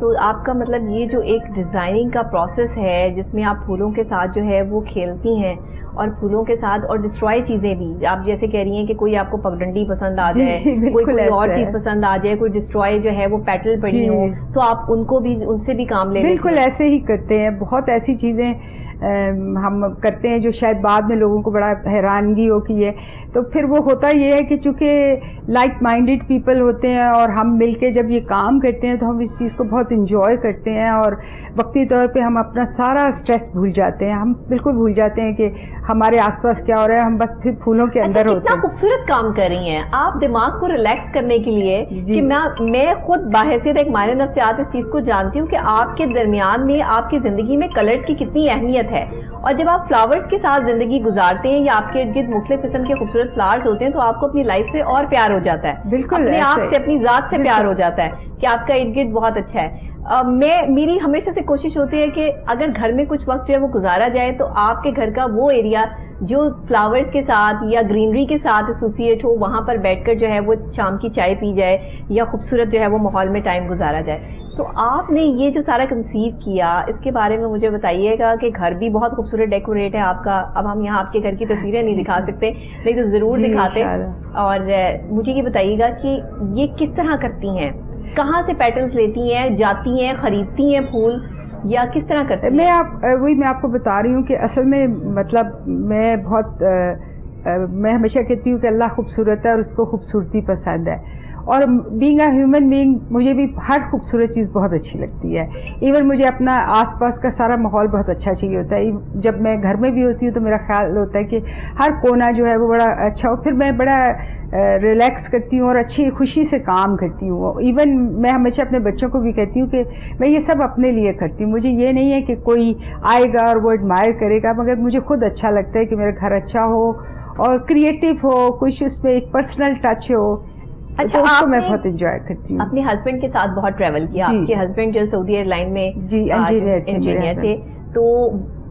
تو آپ کا مطلب یہ جو ایک ڈیزائننگ کا پروسیس ہے جس میں آپ پھولوں کے ساتھ جو ہے وہ کھیلتی ہیں اور پھولوں کے ساتھ اور ڈسٹرائے چیزیں بھی، آپ جیسے کہہ رہی ہیں کہ کوئی آپ کو پگڈنڈی پسند آ جائے، کوئی اور چیز پسند آ جائے، کوئی ڈسٹرائے جو ہے وہ پیٹل پڑی ہو تو آپ ان کو بھی ان سے بھی کام لے لیتے ہیں؟ بالکل ایسے ہی کرتے ہیں. بہت ایسی چیزیں ہم کرتے ہیں جو شاید بعد میں لوگوں کو بڑا حیرانگی ہو کی ہے. تو پھر وہ ہوتا یہ ہے کہ چونکہ لائک مائنڈیڈ پیپل ہوتے ہیں اور ہم مل کے جب یہ کام کرتے ہیں تو ہم اس چیز کو بہت انجوائے کرتے ہیں اور وقتی طور پہ ہم اپنا سارا اسٹریس بھول جاتے ہیں. ہم بالکل بھول جاتے ہیں کہ ہمارے آس پاس کیا ہو رہا ہے، ہم بس پھر پھولوں کے اندر ہوتے ہیں. کتنا خوبصورت کام کر رہی ہیں آپ دماغ کو ریلیکس کرنے کے لیے کہ میں خود باحثیت ایک ماہر نفسیات اس چیز کو جانتی ہوں کہ آپ کے درمیان میں آپ کی زندگی میں کلرز کی کتنی اہمیت ہے. اور جب آپ فلاورز کے ساتھ زندگی گزارتے ہیں یا آپ کے ارد گرد مختلف قسم کے خوبصورت فلاورز ہوتے ہیں تو آپ کو اپنی لائف سے اور پیار ہو جاتا ہے، بالکل اپنے آپ سے، اپنی ذات سے پیار ہو جاتا ہے کہ آپ کا ارد گرد بہت اچھا ہے. میری ہمیشہ سے کوشش ہوتی ہے کہ اگر گھر میں کچھ وقت جو ہے وہ گزارا جائے تو آپ کے گھر کا وہ ایریا جو فلاورز کے ساتھ یا گرینری کے ساتھ ایسوسیٹ ہو، وہاں پر بیٹھ کر جو ہے وہ شام کی چائے پی جائے یا خوبصورت جو ہے وہ ماحول میں ٹائم گزارا جائے. تو آپ نے یہ جو سارا کنسیو کیا اس کے بارے میں مجھے بتائیے گا کہ گھر بھی بہت خوبصورت ڈیکوریٹ ہے آپ کا. اب ہم یہاں آپ کے گھر کی تصویریں نہیں دکھا سکتے نہیں تو ضرور دکھاتے. اور مجھے یہ بتائیے گا کہ یہ کس طرح کرتی ہیں، کہاں سے پیٹرنز لیتی ہیں، جاتی ہیں، خریدتی ہیں پھول یا کس طرح کرتے ہیں؟ میں آپ کو بتا رہی ہوں کہ اصل میں مطلب میں ہمیشہ کہتی ہوں کہ اللہ خوبصورت ہے اور اس کو خوبصورتی پسند ہے. اور بینگ اے ہیومن بینگ مجھے بھی ہر خوبصورت چیز بہت اچھی لگتی ہے. ایون مجھے اپنا آس پاس کا سارا ماحول بہت اچھا چاہیے ہوتا ہے. جب میں گھر میں بھی ہوتی ہوں تو میرا خیال ہوتا ہے کہ ہر کونا جو ہے وہ بڑا اچھا ہو. پھر میں بڑا ریلیکس کرتی ہوں اور اچھی خوشی سے کام کرتی ہوں. ایون میں ہمیشہ اپنے بچوں کو بھی کہتی ہوں کہ میں یہ سب اپنے لیے کرتی ہوں. مجھے یہ نہیں ہے کہ کوئی آئے گا اور وہ ایڈمائر کرے گا، مگر مجھے خود اچھا لگتا ہے کہ میرا گھر اچھا ہو اور کریٹو ہو، کچھ اس میں ایک پرسنل ٹچ ہو. اچھا، آپ میں بہت انجوائے کرتی ہوں. اپنے ہسبینڈ کے ساتھ بہت ٹریول کیا. آپ کے ہسبینڈ جو سعودی ایئر لائن میں انجینئر تھے، تو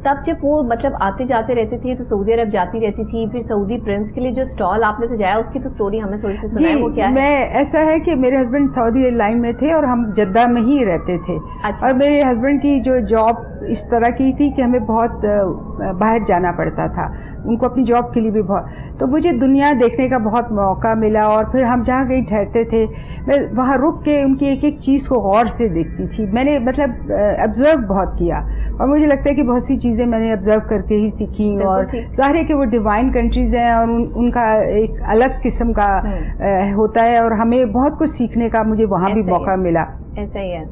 تب جب وہ مطلب آتے جاتے رہتے تھے تو سعودی عرب جاتی رہتی تھی، پھر سعودی پرنس کے لیے جو اسٹال آپ نے سجایا اس کی تو سٹوری ہمیں تھوڑی سی سنائیں، وہ کیا ہے؟ میں ایسا ہے کہ میرے ہسبینڈ سعودی ایئر لائن میں تھے اور ہم جدہ میں ہی رہتے تھے. اور میرے ہسبینڈ کی جو جاب اس طرح کی تھی کہ ہمیں بہت باہر جانا پڑتا تھا، ان کو اپنی جاب کے لیے بھی بہت. تو مجھے دنیا دیکھنے کا بہت موقع ملا اور پھر ہم جہاں کہیں ٹھہرتے تھے میں وہاں رک کے ان کی ایک ایک چیز کو غور سے دیکھتی تھی. میں نے مطلب آبزرو بہت کیا اور مجھے لگتا ہے کہ بہت سی چیزیں میں نے آبزرو کر کے ہی سیکھی. اور ظاہر ہے کہ وہ ڈیوائن کنٹریز ہیں اور ان کا ایک الگ قسم کا ہوتا ہے اور ہمیں بہت کچھ سیکھنے کا مجھے وہاں بھی موقع ملا. ایسا ہی ہے.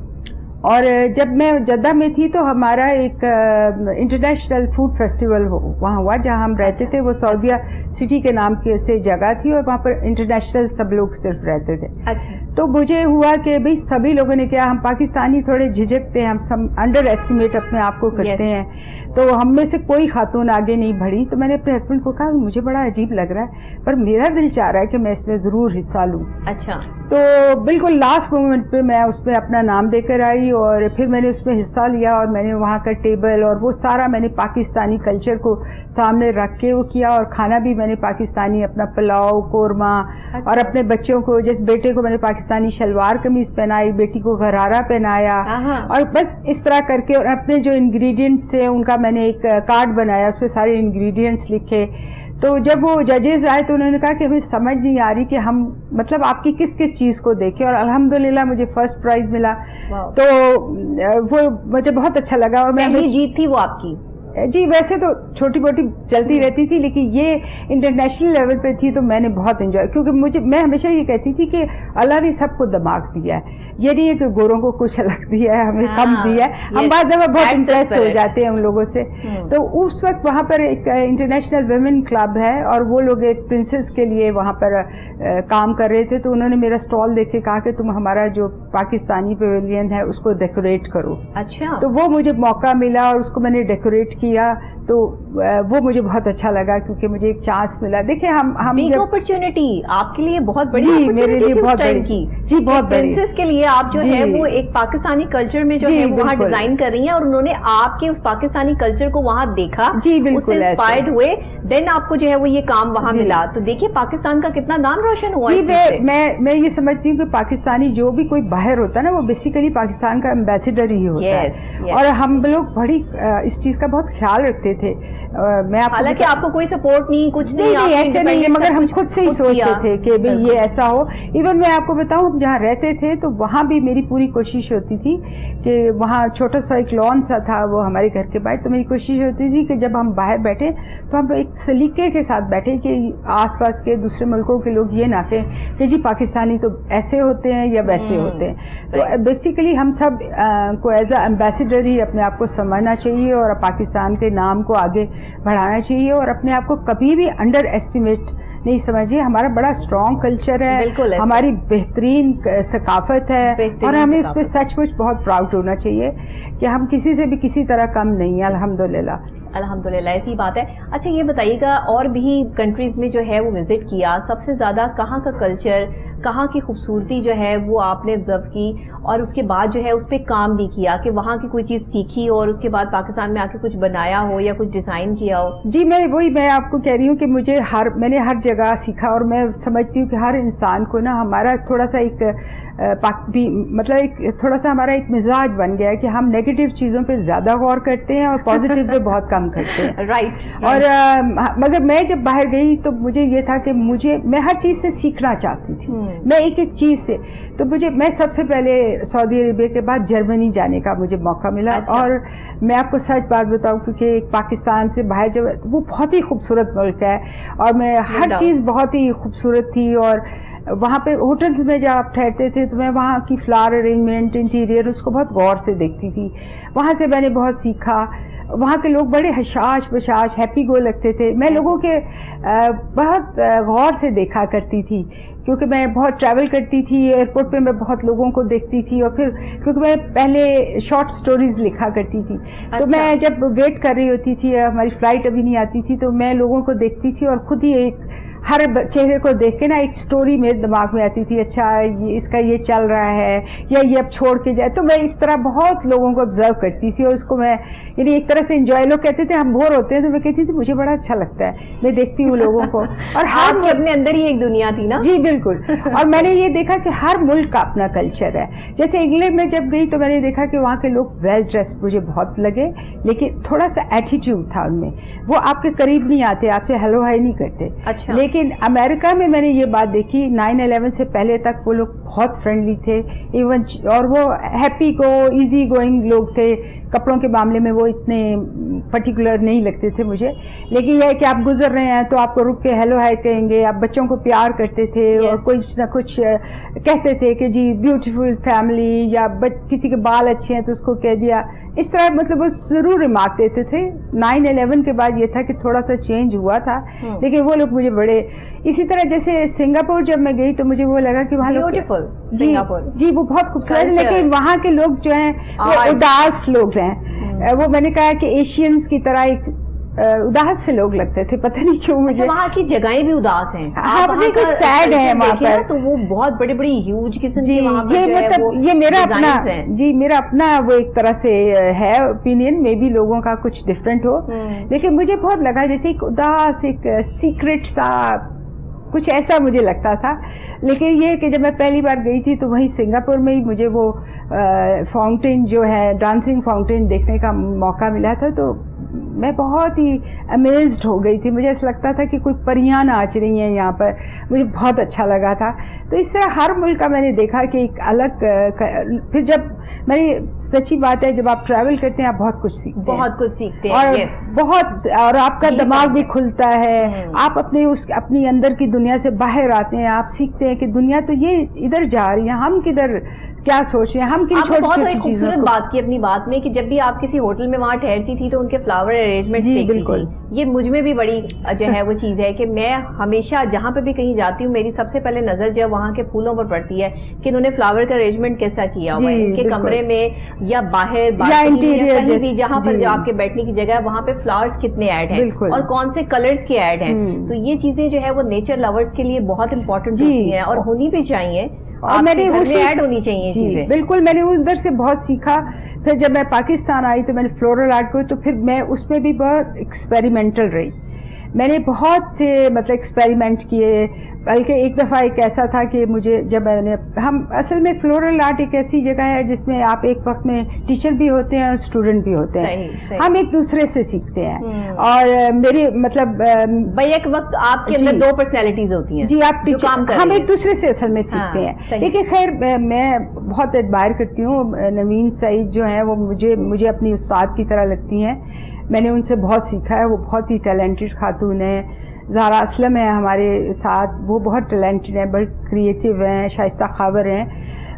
اور جب میں جدہ میں تھی تو ہمارا ایک انٹرنیشنل فوڈ فیسٹیول وہاں ہوا جہاں ہم رہتے تھے. وہ سعودیہ سٹی کے نام کی سے جگہ تھی اور وہاں پر انٹرنیشنل سب لوگ صرف رہتے تھے. اچھا. تو مجھے ہوا کہ بھئی سبھی لوگوں نے کیا، ہم پاکستانی تھوڑے جھجکتے ہیں، ہم انڈر ایسٹیمیٹ اپنے آپ کو کرتے ہیں. تو ہم میں سے کوئی خاتون آگے نہیں بڑھی. تو میں نے اپنے ہسبینڈ کو کہا مجھے بڑا عجیب لگ رہا ہے پر میرا دل چاہ رہا ہے کہ میں اس میں ضرور حصہ لوں. اچھا. تو بالکل لاسٹ مومنٹ پہ میں اس میں اپنا نام دے کر آئی اور پھر میں نے اس میں حصہ لیا اور میں نے وہاں کا ٹیبل اور وہ سارا میں نے پاکستانی کلچر کو سامنے رکھ کے وہ کیا. اور کھانا بھی میں نے پاکستانی، اپنا پلاؤ، قورمہ. اور اپنے بچوں کو جیسے بیٹے کو میں نے پاکستانی شلوار قمیض پہنائی، بیٹی کو غرارہ پہنایا. اور بس اس طرح کر کے اور اپنے جو انگریڈینٹس تھے ان کا میں نے ایک کارڈ بنایا، اس پہ سارے انگریڈینٹس لکھے. تو جب وہ ججز آئے تو انہوں نے کہا کہ ہمیں سمجھ نہیں آ رہی کہ ہم مطلب آپ کی کس کس چیز کو دیکھیں. اور الحمدللہ مجھے فرسٹ پرائز ملا. تو وہ مجھے بہت اچھا لگا. اور میں پہلی جیت تھی وہ آپ کی؟ جی ویسے تو چھوٹی موٹی چلتی رہتی تھی لیکن یہ انٹرنیشنل لیول پہ تھی تو میں نے بہت انجوائے، کیونکہ میں ہمیشہ یہ کہتی تھی کہ اللہ نے سب کو دماغ دیا ہے. یہ نہیں ہے کہ گوروں کو کچھ الگ دیا ہے، ہمیں کم دیا ہے. ہم بعض دفعہ بہت امپریس ہو جاتے ہیں ان لوگوں سے. تو اس وقت وہاں پر ایک انٹرنیشنل ویمن کلب ہے اور وہ لوگ ایک پرنسس کے لیے وہاں پر کام کر رہے تھے. تو انہوں نے میرا اسٹال دیکھ کے کہا کہ تم ہمارا جو پاکستانی پیویلین ہے اس کو ڈیکوریٹ کرو. اچھا. تو وہ مجھے موقع ملا اور اس کو میں نے ڈیکوریٹ کیا. تو وہ مجھے بہت اچھا لگا کیونکہ مجھے ایک چانس ملا. دیکھیں ہم اپرچونٹی آپ کے لیے بہت بڑی جی میرے لیے بہت بڑی جی بہت بڑی پرنسس کے لیے آپ جو ہے وہ ایک پاکستانی کلچر میں جو ہے وہاں ڈیزائن کر رہی ہیں اور انہوں نے آپ کے اس پاکستانی کلچر کو وہاں دیکھا, جی اس سے انسپائرڈ ہوئے, دین آپ کو جو ہے وہ یہ کام وہاں ملا. تو دیکھیے پاکستان کا کتنا نام روشن ہوا. جی میں یہ سمجھتی ہوں کہ پاکستانی جو بھی کوئی باہر ہوتا ہے نا وہ بیسیکلی پاکستان کا ایمبیسیڈر ہی ہوتا ہے, اور ہم لوگ بڑی اس چیز کا بہت خیال رکھتے تھے. حالانکہ آپ کو کوئی سپورٹ نہیں, کچھ نہیں ایسے نہیں ہے, مگر ہم خود سے ہی سوچتے تھے کہ بھئی یہ ایسا ہو. ایون میں آپ کو بتاؤں ہم جہاں رہتے تھے تو وہاں بھی میری پوری کوشش ہوتی تھی کہ وہاں چھوٹا سا ایک لان سا تھا وہ ہمارے گھر کے باہر, تو میری کوشش ہوتی تھی کہ جب ہم باہر بیٹھے تو ہم ایک سلیقے کے ساتھ بیٹھے کہ آس پاس کے دوسرے ملکوں کے لوگ یہ نہ کہیں کہ جی پاکستانی تو ایسے ہوتے ہیں یا ویسے ہوتے ہیں. تو بیسیکلی ہم سب کو ایز اے ایمبیسیڈر ہی اپنے آپ کو سمجھنا چاہیے اور پاکستان کے نام کو آگے بڑھانا چاہیے, اور اپنے آپ کو کبھی بھی انڈر ایسٹیمیٹ نہیں سمجھیے. ہمارا بڑا اسٹرانگ کلچر ہے, ہماری بہترین ثقافت ہے, اور ہمیں اس پہ سچ مچ بہت پراؤڈ ہونا چاہیے کہ ہم کسی سے بھی کسی طرح کم نہیں ہیں. الحمدللہ الحمدللہ ایسی بات ہے. اچھا یہ بتائیے گا اور بھی کنٹریز میں جو ہے وہ وزٹ کیا, سب سے زیادہ کہاں کا کلچر, کہاں کی خوبصورتی جو ہے وہ آپ نے آبزرو کی اور اس کے بعد جو ہے اس پہ کام بھی کیا کہ وہاں کی کوئی چیز سیکھی اور اس کے بعد پاکستان میں آ کے کچھ بنایا ہو یا کچھ ڈیزائن کیا ہو؟ جی میں آپ کو کہہ رہی ہوں کہ میں نے ہر جگہ سیکھا, اور میں سمجھتی ہوں کہ ہر انسان کو نا ہمارا تھوڑا سا ایک مطلب تھوڑا سا ہمارا ایک مزاج بن گیا ہے کہ ہم نیگیٹو چیزوں پہ زیادہ غور کرتے ہیں اور پازیٹیو پہ بہت کم کرتے ہیں. رائٹ. اور مگر میں جب باہر گئی تو مجھے یہ تھا کہ میں ہر چیز سے سیکھنا چاہتی تھی, میں ایک چیز سے. تو میں سب سے پہلے سعودی عربیہ کے بعد جرمنی جانے کا مجھے موقع ملا. اور میں آپ کو سچ بات بتاؤں کیونکہ پاکستان سے باہر جب وہ بہت ہی خوبصورت ملک ہے, اور میں ہر چیز بہت ہی خوبصورت تھی. اور وہاں پہ ہوٹلز میں جب آپ ٹھہرتے تھے تو میں وہاں کی فلاور ارینجمنٹ, انٹیریئر, اس کو بہت غور سے دیکھتی تھی. وہاں سے میں نے بہت سیکھا. وہاں کے لوگ بڑے حشاش بشاش ہیپی گو لگتے تھے. میں لوگوں کے بہت غور سے دیکھا کرتی تھی کیونکہ میں بہت ٹریول کرتی تھی. ایئرپورٹ پہ میں بہت لوگوں کو دیکھتی تھی, اور پھر کیونکہ میں پہلے شارٹ سٹوریز لکھا کرتی تھی. تو میں جب ویٹ کر رہی ہوتی تھی, ہماری فلائٹ ابھی نہیں آتی تھی, تو میں لوگوں کو دیکھتی تھی اور خود ہی ہر چہرے کو دیکھ کے نا ایک سٹوری میرے دماغ میں آتی تھی. اچھا اس کا یہ چل رہا ہے یا یہ اب چھوڑ کے جائے. تو میں اس طرح بہت لوگوں کو آبزرو کرتی تھی, اور اس کو میں یعنی ایک طرح سے انجوائے. لوگ کہتے تھے ہم بور ہوتے ہیں, تو میں کہتی تھی مجھے بڑا اچھا لگتا ہے, میں دیکھتی ہوں لوگوں کو. اور ہر اپنے اندر ہی ایک دنیا تھی نا. جی بالکل. اور میں نے یہ دیکھا کہ ہر ملک کا اپنا کلچر ہے. جیسے انگلینڈ میں جب گئی تو میں نے دیکھا کہ وہاں کے لوگ ویل ڈریس مجھے بہت لگے, لیکن تھوڑا سا ایٹیٹیوڈ تھا ان میں, وہ آپ کے قریب نہیں آتے, آپ سے ہیلو ہائی نہیں کرتے. اچھا. لیکن امریکہ میں نے یہ بات دیکھی 9/11 سے پہلے تک وہ لوگ بہت فرینڈلی تھے ایون, اور وہ ہیپی گو ایزی گوئنگ لوگ تھے. کپڑوں کے معاملے میں وہ اتنے پرٹیکولر نہیں لگتے تھے مجھے. لیکن یہ ہے کہ آپ گزر رہے ہیں تو آپ کو رک کے ہیلو ہائی کہیں گے. آپ بچوں کو پیار کرتے تھے اور کچھ نہ کچھ کہتے تھے کہ جی بیوٹیفل فیملی, یا کسی کے بال اچھے ہیں تو اس کو کہہ دیا. اس طرح مطلب وہ ضرور ریمارک دیتے تھے. 9/11 کے بعد یہ تھا کہ تھوڑا سا چینج ہوا تھا, لیکن وہ لوگ مجھے بڑے. اسی طرح جیسے سنگاپور جب میں گئی تو مجھے وہ لگا کہ وہاں بیوٹیفل سنگاپور, جی وہ بہت خوبصورت, لیکن وہاں کے لوگ جو ہیں وہ اداس لوگ ہیں. وہ میں نے کہا کہ ایشینز کی طرح ایک اداس سے لوگ لگتے تھے, پتہ نہیں کیوں مجھے. وہاں کی جگہیں بھی اداس ہیں, سیڈ ہے وہاں پر, تو وہ بہت بڑی بڑی ہیوج قسم کی وہاں پر یہ مطلب یہ میرا اپنا جی میرا اپنا وہ ایک طرح سے ہے اوپینین, میں بھی لوگوں کا کچھ ڈفرینٹ ہو, لیکن مجھے بہت لگا جیسے ایک اداس, ایک سیکرٹ سا کچھ ایسا مجھے لگتا تھا. لیکن یہ کہ جب میں پہلی بار گئی تھی تو وہیں سنگاپور میں ہی مجھے وہ فاؤنٹین جو ہے ڈانسنگ فاؤنٹین دیکھنے کا موقع ملا تھا, تو میں بہت ہی امیزڈ ہو گئی تھی. مجھے ایسا لگتا تھا کہ کوئی پریاں ناچ رہی ہیں یہاں پر, مجھے بہت اچھا لگا تھا. تو اس طرح ہر ملک کا میں نے دیکھا کہ ایک الگ. پھر جب میں نے سچی بات ہے جب آپ ٹریول کرتے ہیں آپ بہت کچھ سیکھتے ہیں, اور بہت, اور آپ کا دماغ بھی کھلتا ہے. آپ اپنی اندر کی دنیا سے باہر آتے ہیں, آپ سیکھتے ہیں کہ دنیا تو یہ ادھر جا رہی ہے, ہم کدھر کیا سوچ رہے ہیں, ہم کن چھوٹی چھوٹی چیزوں. خوبصورت بات کی اپنی بات میں کہ جب بھی آپ کسی ہوٹل میں وہاں ٹھہرتی تھی تو ان کے فلاور ارینجمنٹس دیکھتی تھی. یہ مجھ میں بھی بڑی جو ہے وہ چیز ہے کہ میں ہمیشہ جہاں پہ بھی کہیں جاتی ہوں میری سب سے پہلے نظر جو ہے وہاں کے پھولوں پر پڑتی ہے کہ انہوں نے فلاور کا ارینجمنٹ کیسا کیا ہوا ہے, ان کے کمرے میں یا باہر کہیں بھی جہاں پر آپ کے بیٹھنے کی جگہ ہے وہاں پہ فلاورز کتنے ایڈ ہیں اور کون سے کلرز کے ایڈ ہیں. تو یہ چیزیں جو ہے وہ نیچر لورز کے لیے بہت امپورٹنٹ ہوتی ہیں اور ہونی بھی چاہیے, اور میں نے ایڈ ہونی چاہیے چیزیں. بالکل, میں نے ادھر سے بہت سیکھا. پھر جب میں پاکستان آئی تو میں نے فلورل آرٹ کو, تو پھر میں اس میں بھی بہت ایکسپیریمنٹل رہی. میں نے بہت سے مطلب ایکسپیریمنٹ کیے, بلکہ ایک دفعہ ایک ایسا تھا کہ مجھے جب میں نے ہم اصل میں فلورل آرٹ ایک ایسی جگہ ہے جس میں آپ ایک وقت میں ٹیچر بھی ہوتے ہیں اور اسٹوڈنٹ بھی ہوتے ہیں. ہم ایک دوسرے سے سیکھتے ہیں, اور میری مطلب ایک وقت آپ کے اندر دو پرسنالٹیز ہوتی ہیں. جی, آپ ٹیچر, ہم ایک دوسرے سے اصل میں سیکھتے ہیں. لیکن خیر میں بہت ایڈمائر کرتی ہوں نوین سعید جو ہیں, وہ مجھے اپنی استاد کی طرح لگتی ہیں. میں نے ان سے بہت سیکھا ہے, وہ بہت ہی ٹیلنٹڈ خاتون ہیں. زہرا اسلم ہے ہمارے ساتھ, وہ بہت ٹیلنٹڈ ہیں, بڑی کریٹیو ہیں. شائستہ خاور ہیں,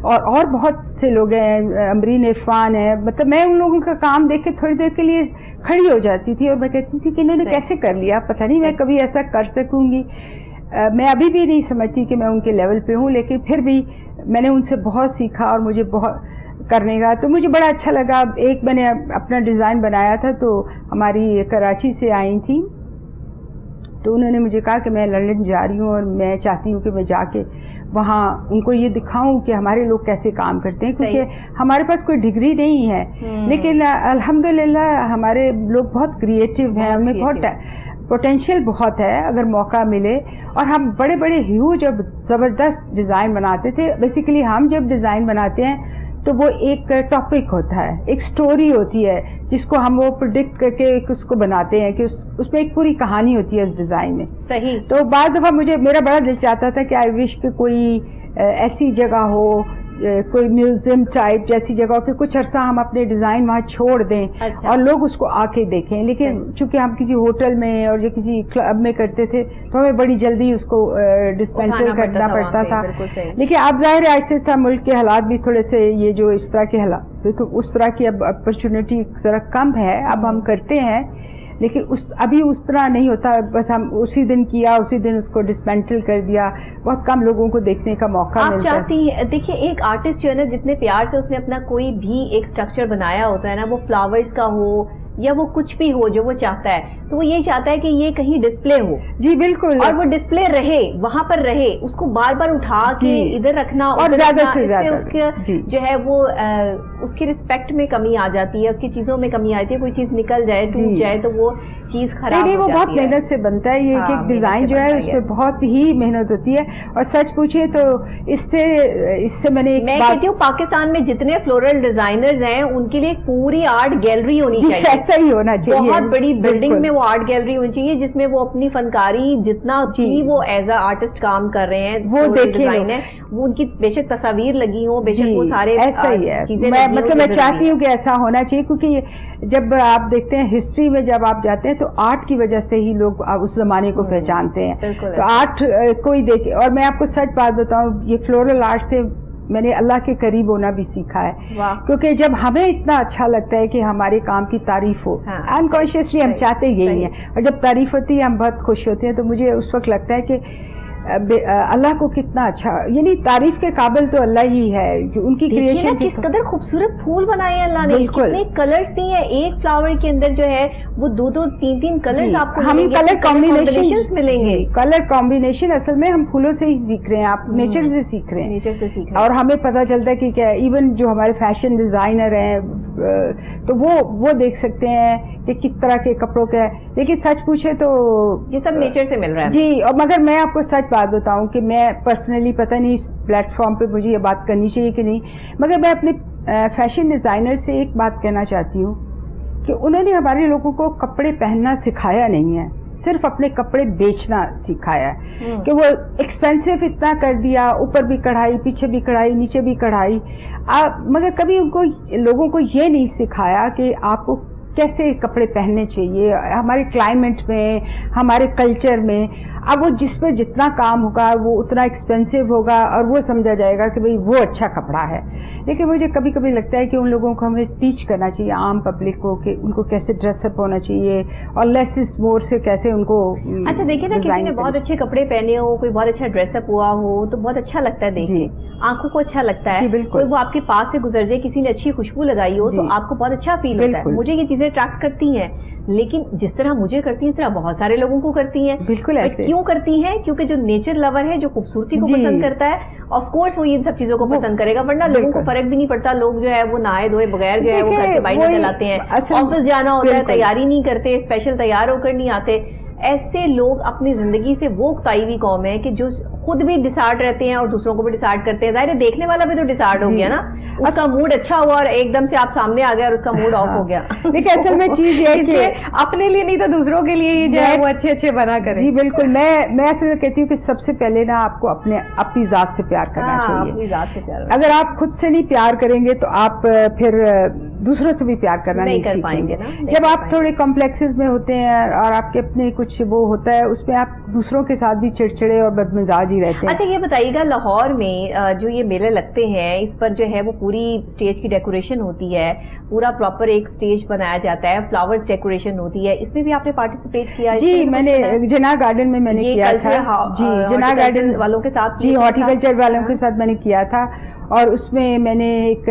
اور بہت سے لوگ ہیں, امرین عرفان ہیں. مطلب میں ان لوگوں کا کام دیکھ کے تھوڑی دیر کے لیے کھڑی ہو جاتی تھی اور میں کہتی تھی کہ انہوں نے کیسے کر لیا, پتہ نہیں میں کبھی ایسا کر سکوں گی. میں ابھی بھی نہیں سمجھتی کہ میں ان کے لیول پہ ہوں, لیکن پھر بھی میں نے ان سے بہت سیکھا اور مجھے بہت کرنے کا تو مجھے بڑا اچھا لگا. ایک میں نے اپنا ڈیزائن بنایا تھا, تو ہماری کراچی سے آئی تھیں, تو انہوں نے مجھے کہا کہ میں لندن جا رہی ہوں اور میں چاہتی ہوں کہ میں جا کے وہاں ان کو یہ دکھاؤں کہ ہمارے لوگ کیسے کام کرتے ہیں, کیونکہ ہمارے پاس کوئی ڈگری نہیں ہے. لیکن الحمدللہ ہمارے لوگ بہت کریٹیو ہیں, ہمیں بہت پوٹینشیل بہت ہے اگر موقع ملے. اور ہم بڑے بڑے ہیوج اور زبردست ڈیزائن بناتے تھے. بیسیکلی ہم جب ڈیزائن بناتے ہیں تو وہ ایک ٹاپک ہوتا ہے, ایک سٹوری ہوتی ہے جس کو ہم وہ پریڈکٹ کر کے اس کو بناتے ہیں کہ اس میں ایک پوری کہانی ہوتی ہے اس ڈیزائن میں. صحیح. تو بعض دفعہ میرا بڑا دل چاہتا تھا کہ آئی وش کہ کوئی ایسی جگہ ہو, کوئی میوزیم ٹائپ جیسی جگہ کہ کچھ عرصہ ہم اپنے ڈیزائن وہاں چھوڑ دیں اور لوگ اس کو آ کے دیکھیں. لیکن چونکہ ہم کسی ہوٹل میں اور یا کسی کلب میں کرتے تھے تو ہمیں بڑی جلدی اس کو ڈسپینٹل کرنا پڑتا تھا. لیکن اب ظاہر ہے آہستہ آہستہ ملک کے حالات بھی تھوڑے سے یہ جو اس طرح کے حالات, تو اس طرح کی اب اپرچونٹی ذرا کم ہے, اب ہم کرتے ہیں لیکن ابھی اس طرح نہیں ہوتا. بس ہم اسی دن کیا, اسی دن اس کو ڈسمینٹل کر دیا. بہت کم لوگوں کو دیکھنے کا موقع ملتا ہے. آپ چاہتی ہیں, دیکھیے ایک آرٹسٹ جو ہے نا, جتنے پیار سے اس نے اپنا کوئی بھی ایک اسٹرکچر بنایا ہوتا ہے نا, وہ فلاورز کا ہو یا وہ کچھ بھی ہو جو وہ چاہتا ہے, تو وہ یہ چاہتا ہے کہ یہ کہیں ڈسپلے ہو. جی بالکل, اور وہ ڈسپلے رہے, وہاں پر رہے, اس کو بار بار اٹھا کے ادھر رکھنا, اور زیادہ سے زیادہ اس کے جو ہے وہ اس کی رسپیکٹ میں کمی آ جاتی ہے, اس کی چیزوں میں کمی آتی ہے. کوئی چیز نکل جائے, ٹوٹ جائے تو وہ چیز خراب ہو جاتی ہے. وہ بہت محنت سے بنتا ہے. یہ ایک ڈیزائن جو ہے اس میں بہت ہی محنت ہوتی ہے. اور سچ پوچھے تو اس سے میں کہتی ہوں پاکستان میں جتنے فلورل ڈیزائنرز ہیں ان کے لیے ایک پوری آرٹ گیلری ہونی چاہیے. ایسا ہی ہونا چاہیے, بہت بڑی بلڈنگ میں وہ آرٹ گیلری ہونی چاہیے جس میں وہ اپنی فنکاری جتنا بھی وہ ایز اے آرٹسٹ کام کر رہے ہیں, وہ ڈیزائن ہے, وہ ان کی بے شک تصاویر لگی ہوں, بے شک وہ سارے ایسا ہی ہے. چیزیں مطلب میں چاہتی ہوں کہ ایسا ہونا چاہیے, کیونکہ جب آپ دیکھتے ہیں ہسٹری میں جب آپ جاتے ہیں تو آرٹ کی وجہ سے ہی لوگ اس زمانے کو پہچانتے ہیں. تو آرٹ کوئی دیکھے, اور میں آپ کو سچ بات بتاؤں, یہ فلورل آرٹ سے میں نے اللہ کے قریب ہونا بھی سیکھا ہے. کیونکہ جب ہمیں اتنا اچھا لگتا ہے کہ ہمارے کام کی تعریف ہو, انکانشیسلی ہم چاہتے یہی ہیں, اور جب تعریف ہوتی ہے ہم بہت خوش ہوتے ہیں. تو مجھے اس وقت لگتا ہے کہ اللہ کو کتنا اچھا, یعنی تعریف کے قابل تو اللہ ہی ہے. ان کی کریشن کس قدر خوبصورت پھول بنائے ہیں اللہ نے, کتنے کلرز دیے ہیں ایک فلاور کے اندر جو ہے وہ 2-3 کلرز آپ کو ہم کلر کمبینیشن ملیں گے. کلر کمبینیشن اصل میں ہم پھولوں سے ہی سیکھ رہے ہیں, آپ نیچر سے سیکھ رہے ہیں, نیچر سے سیکھ رہے ہیں. اور ہمیں پتہ چلتا ہے کہ کیا ایون جو ہمارے فیشن ڈیزائنر ہیں تو وہ دیکھ سکتے ہیں کہ کس طرح کے کپڑوں کا ہے. لیکن سچ پوچھے تو یہ سب نیچر سے مل رہا ہے. جی, اور مگر میں آپ کو سچ بات بتاؤں کہ میں پرسنلی, پتہ نہیں اس پلیٹ فارم پہ مجھے یہ بات کرنی چاہیے کہ نہیں, مگر میں اپنے فیشن ڈیزائنر سے ایک بات کہنا چاہتی ہوں کہ انہوں نے ہمارے لوگوں کو کپڑے پہننا سکھایا نہیں ہے, صرف اپنے کپڑے بیچنا سکھایا ہے. کہ وہ ایکسپینسو اتنا کر دیا, اوپر بھی کڑھائی, پیچھے بھی کڑھائی, نیچے بھی کڑھائی, مگر کبھی ان کو لوگوں کو یہ نہیں سکھایا کہ آپ کو کیسے کپڑے پہننے چاہیے ہمارے کلائمیٹ میں, ہمارے کلچر میں. اب وہ جس پہ جتنا کام ہوگا وہ اتنا ایکسپینسو ہوگا اور وہ سمجھا جائے گا کہ بھئی وہ اچھا کپڑا ہے. لیکن مجھے کبھی کبھی لگتا ہے کہ ان لوگوں کو ہمیں ٹیچ کرنا چاہیے عام پبلک کو کہ ان کو کیسے ڈریس اپ ہونا چاہیے اور لیس از مور سے کیسے ان کو. اچھا دیکھیں نا, کسی نے بہت اچھے کپڑے پہنے ہو, کوئی بہت اچھا ڈریس اپ ہوا ہو تو بہت اچھا لگتا ہے دیکھ کے, آنکھوں کو اچھا لگتا ہے. کوئی وہ آپ کے پاس سے گزر جائے, کسی نے اچھی خوشبو لگائی ہو تو آپ کو بہت اچھا فیل ہوتا ہے. مجھے یہ چیزیں اٹریکٹ کرتی ہیں, لیکن جس طرح مجھے کرتی ہیں اس طرح بہت سارے لوگوں کو کرتی ہیں. بالکل ایسے کیوں کرتی ہیں؟ کیونکہ جو نیچر لور ہے, جو خوبصورتی کو پسند کرتا ہے, آف کورس وہ ان سب چیزوں کو پسند کرے گا, ورنہ لوگوں کو فرق بھی نہیں پڑتا. لوگ جو ہے وہ نہائے دھوئے بغیر جو ہے وہ گھر سے باہر نکل آتے ہیں, آفس جانا ہوتا ہے تیاری نہیں کرتے, اسپیشل تیار ہو کر نہیں آتے. ایسے لوگ اپنی زندگی سے وہ اکتائی ہوئی قوم ہے کہ جو خود بھی ڈسارڈ رہتے ہیں اور دوسروں کو بھی ڈسارڈ کرتے ہیں. ظاہر ہے دیکھنے والا بھی تو ڈسارڈ ہو گیا نا, اس کا موڈ اچھا ہوا اور ایک دم سے آپ سامنے آ گیا اور اس کا موڈ آف ہو گیا. لیکن اصل میں چیز یہ ہے کہ اپنے لیے نہیں تو دوسروں کے لیے ہی جو ہے وہ اچھے اچھے بنا کریں. جی بالکل, میں اصل میں کہتی ہوں کہ سب سے پہلے نا آپ کو اپنی ذات سے پیار کرنا چاہیے. اپنی ذات سے پیار, اگر آپ خود سے نہیں پیار کریں گے تو آپ پھر دوسروں سے بھی پیار کرنا نہیں کر پائیں گے. جب آپ تھوڑے کمپلیکسز میں ہوتے ہیں اور آپ کے اپنے کچھ وہ ہوتا ہے, اس میں آپ دوسروں کے ساتھ بھی چڑچڑے اور بدمزاج ہی رہتے ہیں. اچھا یہ بتائیے گا, لاہور میں جو یہ میلے لگتے ہیں اس پر جو ہے وہ پوری اسٹیج کی ڈیکوریشن ہوتی ہے, پورا پراپر ایک اسٹیج بنایا جاتا ہے, فلاورز ڈیکوریشن ہوتی ہے, اس میں بھی آپ نے پارٹیسپیٹ کیا؟ جی میں نے جناح گارڈن میں نے کیا تھا. جی جناح گارڈن والوں کے ساتھ, جی ہارٹیکلچر والوں کے ساتھ میں نے کیا تھا, اور اس میں میں نے ایک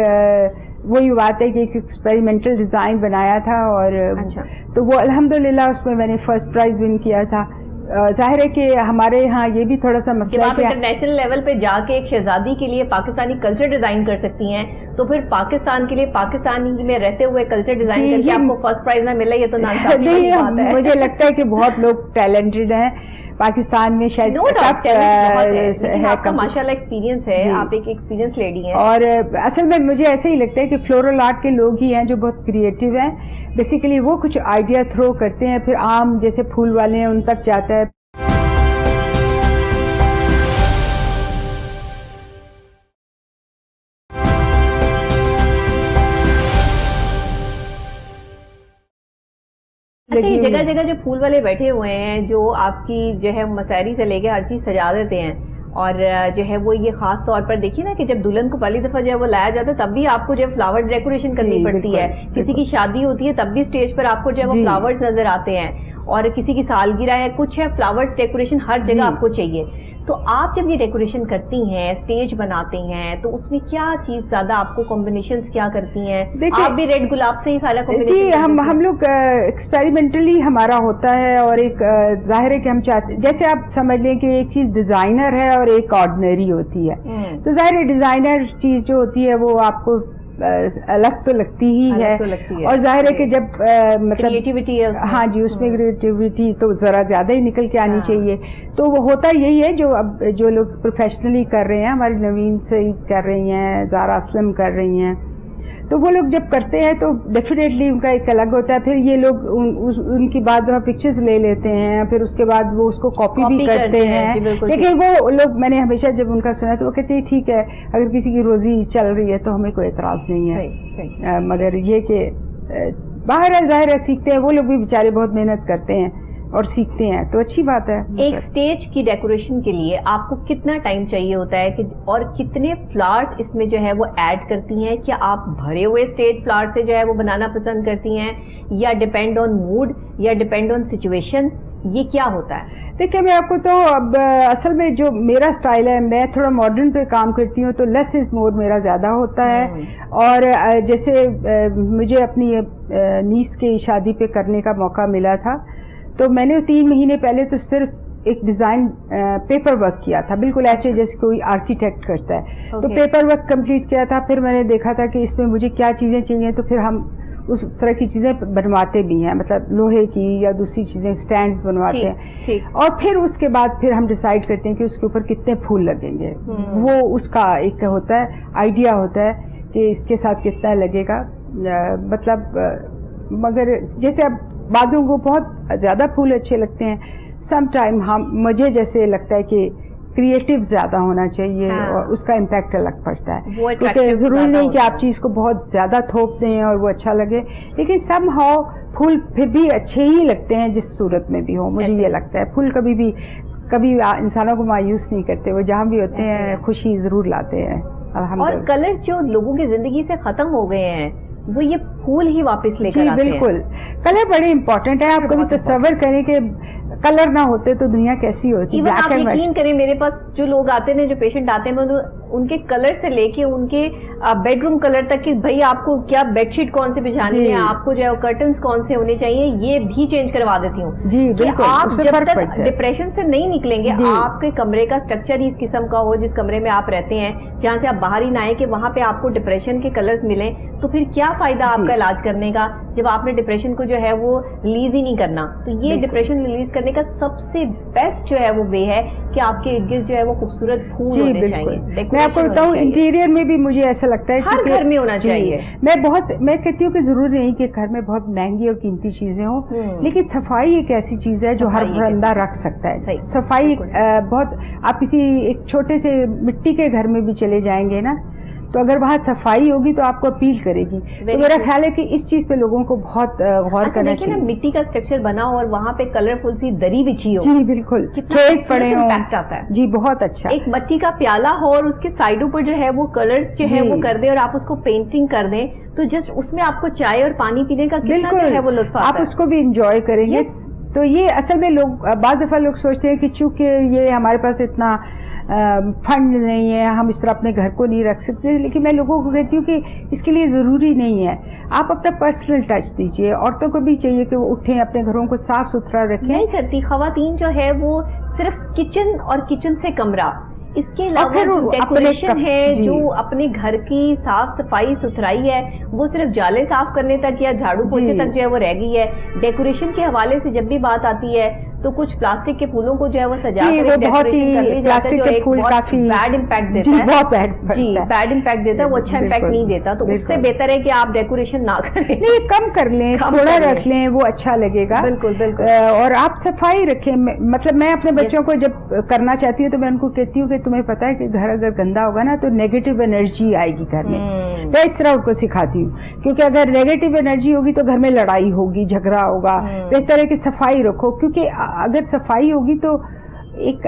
وہی بات ہے کہ ایک ایکسپیریمنٹل ڈیزائن بنایا تھا, اور تو وہ الحمدللہ اس میں نے فرسٹ پرائز ون کیا تھا. ظاہر ہے کہ ہمارے یہاں یہ بھی تھوڑا سا مسئلہ ہے کہ انٹرنیشنل لیول پہ جا کے ایک شہزادی کے لیے پاکستانی کلچر ڈیزائن کر سکتی ہیں, تو پھر پاکستان کے لیے پاکستانی میں رہتے ہوئے کلچر ڈیزائن کر کے آپ کو فرسٹ پرائز نہ ملے, یہ تو ناانصافی کی بات ہے. مجھے لگتا ہے کہ بہت لوگ ٹیلنٹڈ ہیں پاکستان میں, شاید آپ کا ماشاءاللہ ایکسپیرینس ہے, آپ ایک ایکسپیرینس لیڈی ہیں. اور اصل میں مجھے ایسے ہی لگتا ہے کہ فلورل آرٹ کے لوگ ہی ہیں جو بہت کریٹو ہیں. بیسیکلی وہ کچھ آئیڈیا تھرو کرتے ہیں, پھر عام جیسے پھول والے ہیں ان تک جاتا ہے. اچھا یہ جگہ جگہ جو پھول والے بیٹھے ہوئے ہیں, جو آپ کی جو ہے مسحری سے لے کے ہر چیز سجا دیتے ہیں, اور جو ہے وہ یہ خاص طور پر دیکھیے نا کہ جب دلہن کو پہلی دفعہ جو ہے وہ لایا جاتا ہے تب بھی آپ کو جو ہے فلاورز ڈیکوریشن کرنی پڑتی ہے. کسی کی شادی ہوتی ہے تب بھی اسٹیج پر آپ کو جو ہے وہ فلاورز نظر آتے ہیں, اور کسی کی سالگرہ ہے, کچھ ہے, فلاورز ڈیکوریشن ہر جگہ آپ کو چاہیے. تو آپ جب یہ ڈیکوریشن کرتی ہیں, اسٹیج بناتے ہیں, تو اس میں کیا چیز زیادہ آپ کو کمبینیشنز کیا کرتی ہیں؟ آپ بھی ریڈ گلاب سے ہی سارا کمبینیشن؟ جی ہم لوگ ایکسپیریمنٹلی ہمارا ہوتا ہے, اور ایک ظاہر ہے کہ ہم چاہتے, جیسے آپ سمجھ لیں کہ ایک چیز ڈیزائنر ہے اور ایک آرڈنری ہوتی ہے, تو ظاہر ہے ڈیزائنر چیز جو ہوتی ہے وہ آپ کو الگ تو لگتی ہی ہے, اور ظاہر ہے کہ جب مطلب کریٹیوٹی ہے, ہاں جی اس میں کریٹیوٹی تو ذرا زیادہ ہی نکل کے آنی چاہیے. تو وہ ہوتا یہی ہے جو لوگ پروفیشنلی کر رہے ہیں, ہماری نوین سعید کر رہی ہیں, زارا اسلم کر رہی ہیں, تو وہ لوگ جب کرتے ہیں تو ڈیفینیٹلی ان کا ایک الگ ہوتا ہے. پھر یہ لوگ ان کی بعض دفعہ پکچرز لے لیتے ہیں, پھر اس کے بعد وہ اس کو کاپی بھی کرتے ہیں. لیکن وہ لوگ, میں نے ہمیشہ جب ان کا سنا تو وہ کہتے ہیں ٹھیک ہے اگر کسی کی روزی چل رہی ہے تو ہمیں کوئی اعتراض نہیں ہے, مگر یہ کہ باہر ظاہر ہے سیکھتے ہیں, وہ لوگ بھی بیچارے بہت محنت کرتے ہیں اور سیکھتے ہیں, تو اچھی بات ہے. ایک سٹیج کی ڈیکوریشن کے لیے آپ کو کتنا ٹائم چاہیے ہوتا ہے کہ, اور کتنے فلاورز اس میں جو ہے وہ ایڈ کرتی ہیں؟ کیا آپ بھرے ہوئے سٹیج فلاور سے جو ہے وہ بنانا پسند کرتی ہیں, یا ڈیپینڈ آن موڈ, یا ڈیپینڈ آن سچویشن, یہ کیا ہوتا ہے؟ دیکھیں میں آپ کو تو اب اصل میں جو میرا سٹائل ہے, میں تھوڑا ماڈرن پہ کام کرتی ہوں, تو لیس از مور میرا زیادہ ہوتا ہے. اور جیسے مجھے اپنی نیس کی شادی پہ کرنے کا موقع ملا تھا, تو میں نے 3 مہینے پہلے تو صرف ایک ڈیزائن پیپر ورک کیا تھا, بالکل ایسے جیسے کوئی آرکیٹیکٹ کرتا ہے. تو پیپر ورک کمپلیٹ کیا تھا, پھر میں نے دیکھا تھا کہ اس میں مجھے کیا چیزیں چاہیے, تو پھر ہم اس طرح کی چیزیں بنواتے بھی ہیں, مطلب لوہے کی یا دوسری چیزیں سٹینڈز بنواتے ہیں, اور پھر اس کے بعد پھر ہم ڈیسائیڈ کرتے ہیں کہ اس کے اوپر کتنے پھول لگیں گے. وہ اس کا ایک ہوتا ہے آئیڈیا ہوتا ہے کہ اس کے ساتھ کتنا لگے گا, مطلب مگر جیسے اب بعضوں کو بہت زیادہ پھول اچھے لگتے ہیں, سم ٹائم مجھے جیسے لگتا ہے کہ کریٹو زیادہ ہونا چاہیے, اور اس کا امپیکٹ الگ پڑتا ہے, کیونکہ ضروری نہیں کہ آپ چیز کو بہت زیادہ تھوپ دیں اور وہ اچھا لگے, لیکن سم ہاؤ پھول پھر بھی اچھے ہی لگتے ہیں جس صورت میں بھی ہو. مجھے یہ لگتا ہے پھول کبھی بھی کبھی انسانوں کو مایوس نہیں کرتے, وہ جہاں بھی ہوتے ہیں خوشی ضرور لاتے ہیں الحمدللہ. اور کلرز جو لوگوں کی زندگی سے ختم ہو گئے ہیں وہ یہ پھول ہی واپس لے کر آتے ہیں. بالکل, کلر بڑے امپورٹنٹ ہیں. آپ کبھی تصور کریں کہ کلر نہ ہوتے تو دنیا کیسی ہوتی. ایون آپ یقین کریں, میرے پاس جو لوگ آتے ہیں, جو پیشنٹ آتے ہیں, میں ان کے کلر سے لے کے ان کے بیڈ روم کلر تک کہ بھائی آپ کو کیا بیڈ شیٹ کون سے بچھانی ہے, آپ کو جو ہے کرٹنس کون سے ہونے چاہیے, یہ بھی چینج کروا دیتی ہوں. جی بالکل, آپ جب تک ڈپریشن سے نہیں نکلیں گے, آپ کے کمرے کا اسٹرکچر ہی اس قسم کا ہو جس کمرے میں آپ رہتے ہیں, جہاں سے آپ باہر ہی نہ آئے کہ وہاں پہ آپ کو ڈپریشن کے کلرز ملیں, تو پھر کیا فائدہ آپ کا علاج کرنے کا جب آپ نے ڈپریشن کو جو ہے وہ ریلیز ہی نہیں کرنا. تو یہ ڈپریشن ریلیز کرنے کا سب سے بیسٹ جو ہے وہ وے ہے کہ آپ کے ارد گرد جو ہے وہ خوبصورت پھول ہونے چاہیے. میں آپ کو بتاؤں, انٹیریئر میں بھی مجھے ایسا لگتا ہے ہر گھر میں ہونا چاہیے. میں کہتی ہوں کہ ضروری نہیں کہ گھر میں بہت مہنگی اور قیمتی چیزیں ہوں, لیکن صفائی ایک ایسی چیز ہے جو ہر بندہ رکھ سکتا ہے. صفائی بہت, آپ کسی ایک چھوٹے سے مٹی کے گھر میں بھی چلے جائیں گے نا, تو اگر وہاں صفائی ہوگی تو آپ کو اپیل کرے گی. تو میرا خیال ہے کہ اس چیز پہ لوگوں کو بہت غور کرنا چاہیے. مٹی کا اسٹرکچر بنا اور وہاں پہ کلرفل سی دری بچھی ہو, جی بالکل, کھیز پڑے ہوں, امپیکٹ آتا ہے. جی بہت اچھا. ایک مٹی کا پیالہ ہو اور اس کے سائڈوں پر جو ہے وہ کلرز جو ہے وہ کر دیں اور آپ اس کو پینٹنگ کر دیں, تو جسٹ اس میں آپ کو چائے اور پانی پینے کا کتنا جو ہے وہ لطف آتا ہے, آپ اس کو بھی انجوائے کریں گے. تو یہ اصل میں لوگ بعض دفعہ لوگ سوچتے ہیں کہ چونکہ یہ ہمارے پاس اتنا فنڈ نہیں ہے, ہم اس طرح اپنے گھر کو نہیں رکھ سکتے, لیکن میں لوگوں کو کہتی ہوں کہ اس کے لیے ضروری نہیں ہے. آپ اپنا پرسنل ٹچ دیجئے. عورتوں کو بھی چاہیے کہ وہ اٹھیں, اپنے گھروں کو صاف ستھرا رکھیں. نہیں کرتی خواتین جو ہے وہ صرف کچن اور کچن سے کمرہ, اس کے علاوہ ڈیکوریشن ہے جو اپنے گھر کی صاف صفائی ستھرائی ہے وہ صرف جالے صاف کرنے تک یا جھاڑو پوچھے تک جو ہے وہ رہ گئی ہے. ڈیکوریشن کے حوالے سے جب بھی بات آتی ہے تو کچھ پلاسٹک کے پھولوں کو جو ہے وہ سجا کر ڈیکوریشن کر لی جاتا ہے, جو ایک بہت بیڈ امپیکٹ دیتا ہے. جی بیڈ امپیکٹ دیتا ہے, وہ اچھا امپیکٹ نہیں دیتا. تو اس سے بہتر ہے کہ آپ ڈیکوریشن نہ کریں, نہیں کم کر لیں, تھوڑا رکھ لیں, وہ اچھا لگے گا. بالکل بالکل. اور آپ صفائی رکھیں. مطلب میں اپنے بچوں کو جب کرنا چاہتی ہوں تو میں ان کو کہتی ہوں کہ تمہیں پتا ہے کہ گھر اگر گندا ہوگا نا تو نیگیٹو انرجی آئے گی گھر میں. میں اس طرح ان کو سکھاتی ہوں, کیونکہ اگر نیگیٹو انرجی ہوگی تو گھر میں لڑائی ہوگی, جھگڑا ہوگا. بہتر ہے کہ صفائی رکھو, کیونکہ اگر صفائی ہوگی تو ایک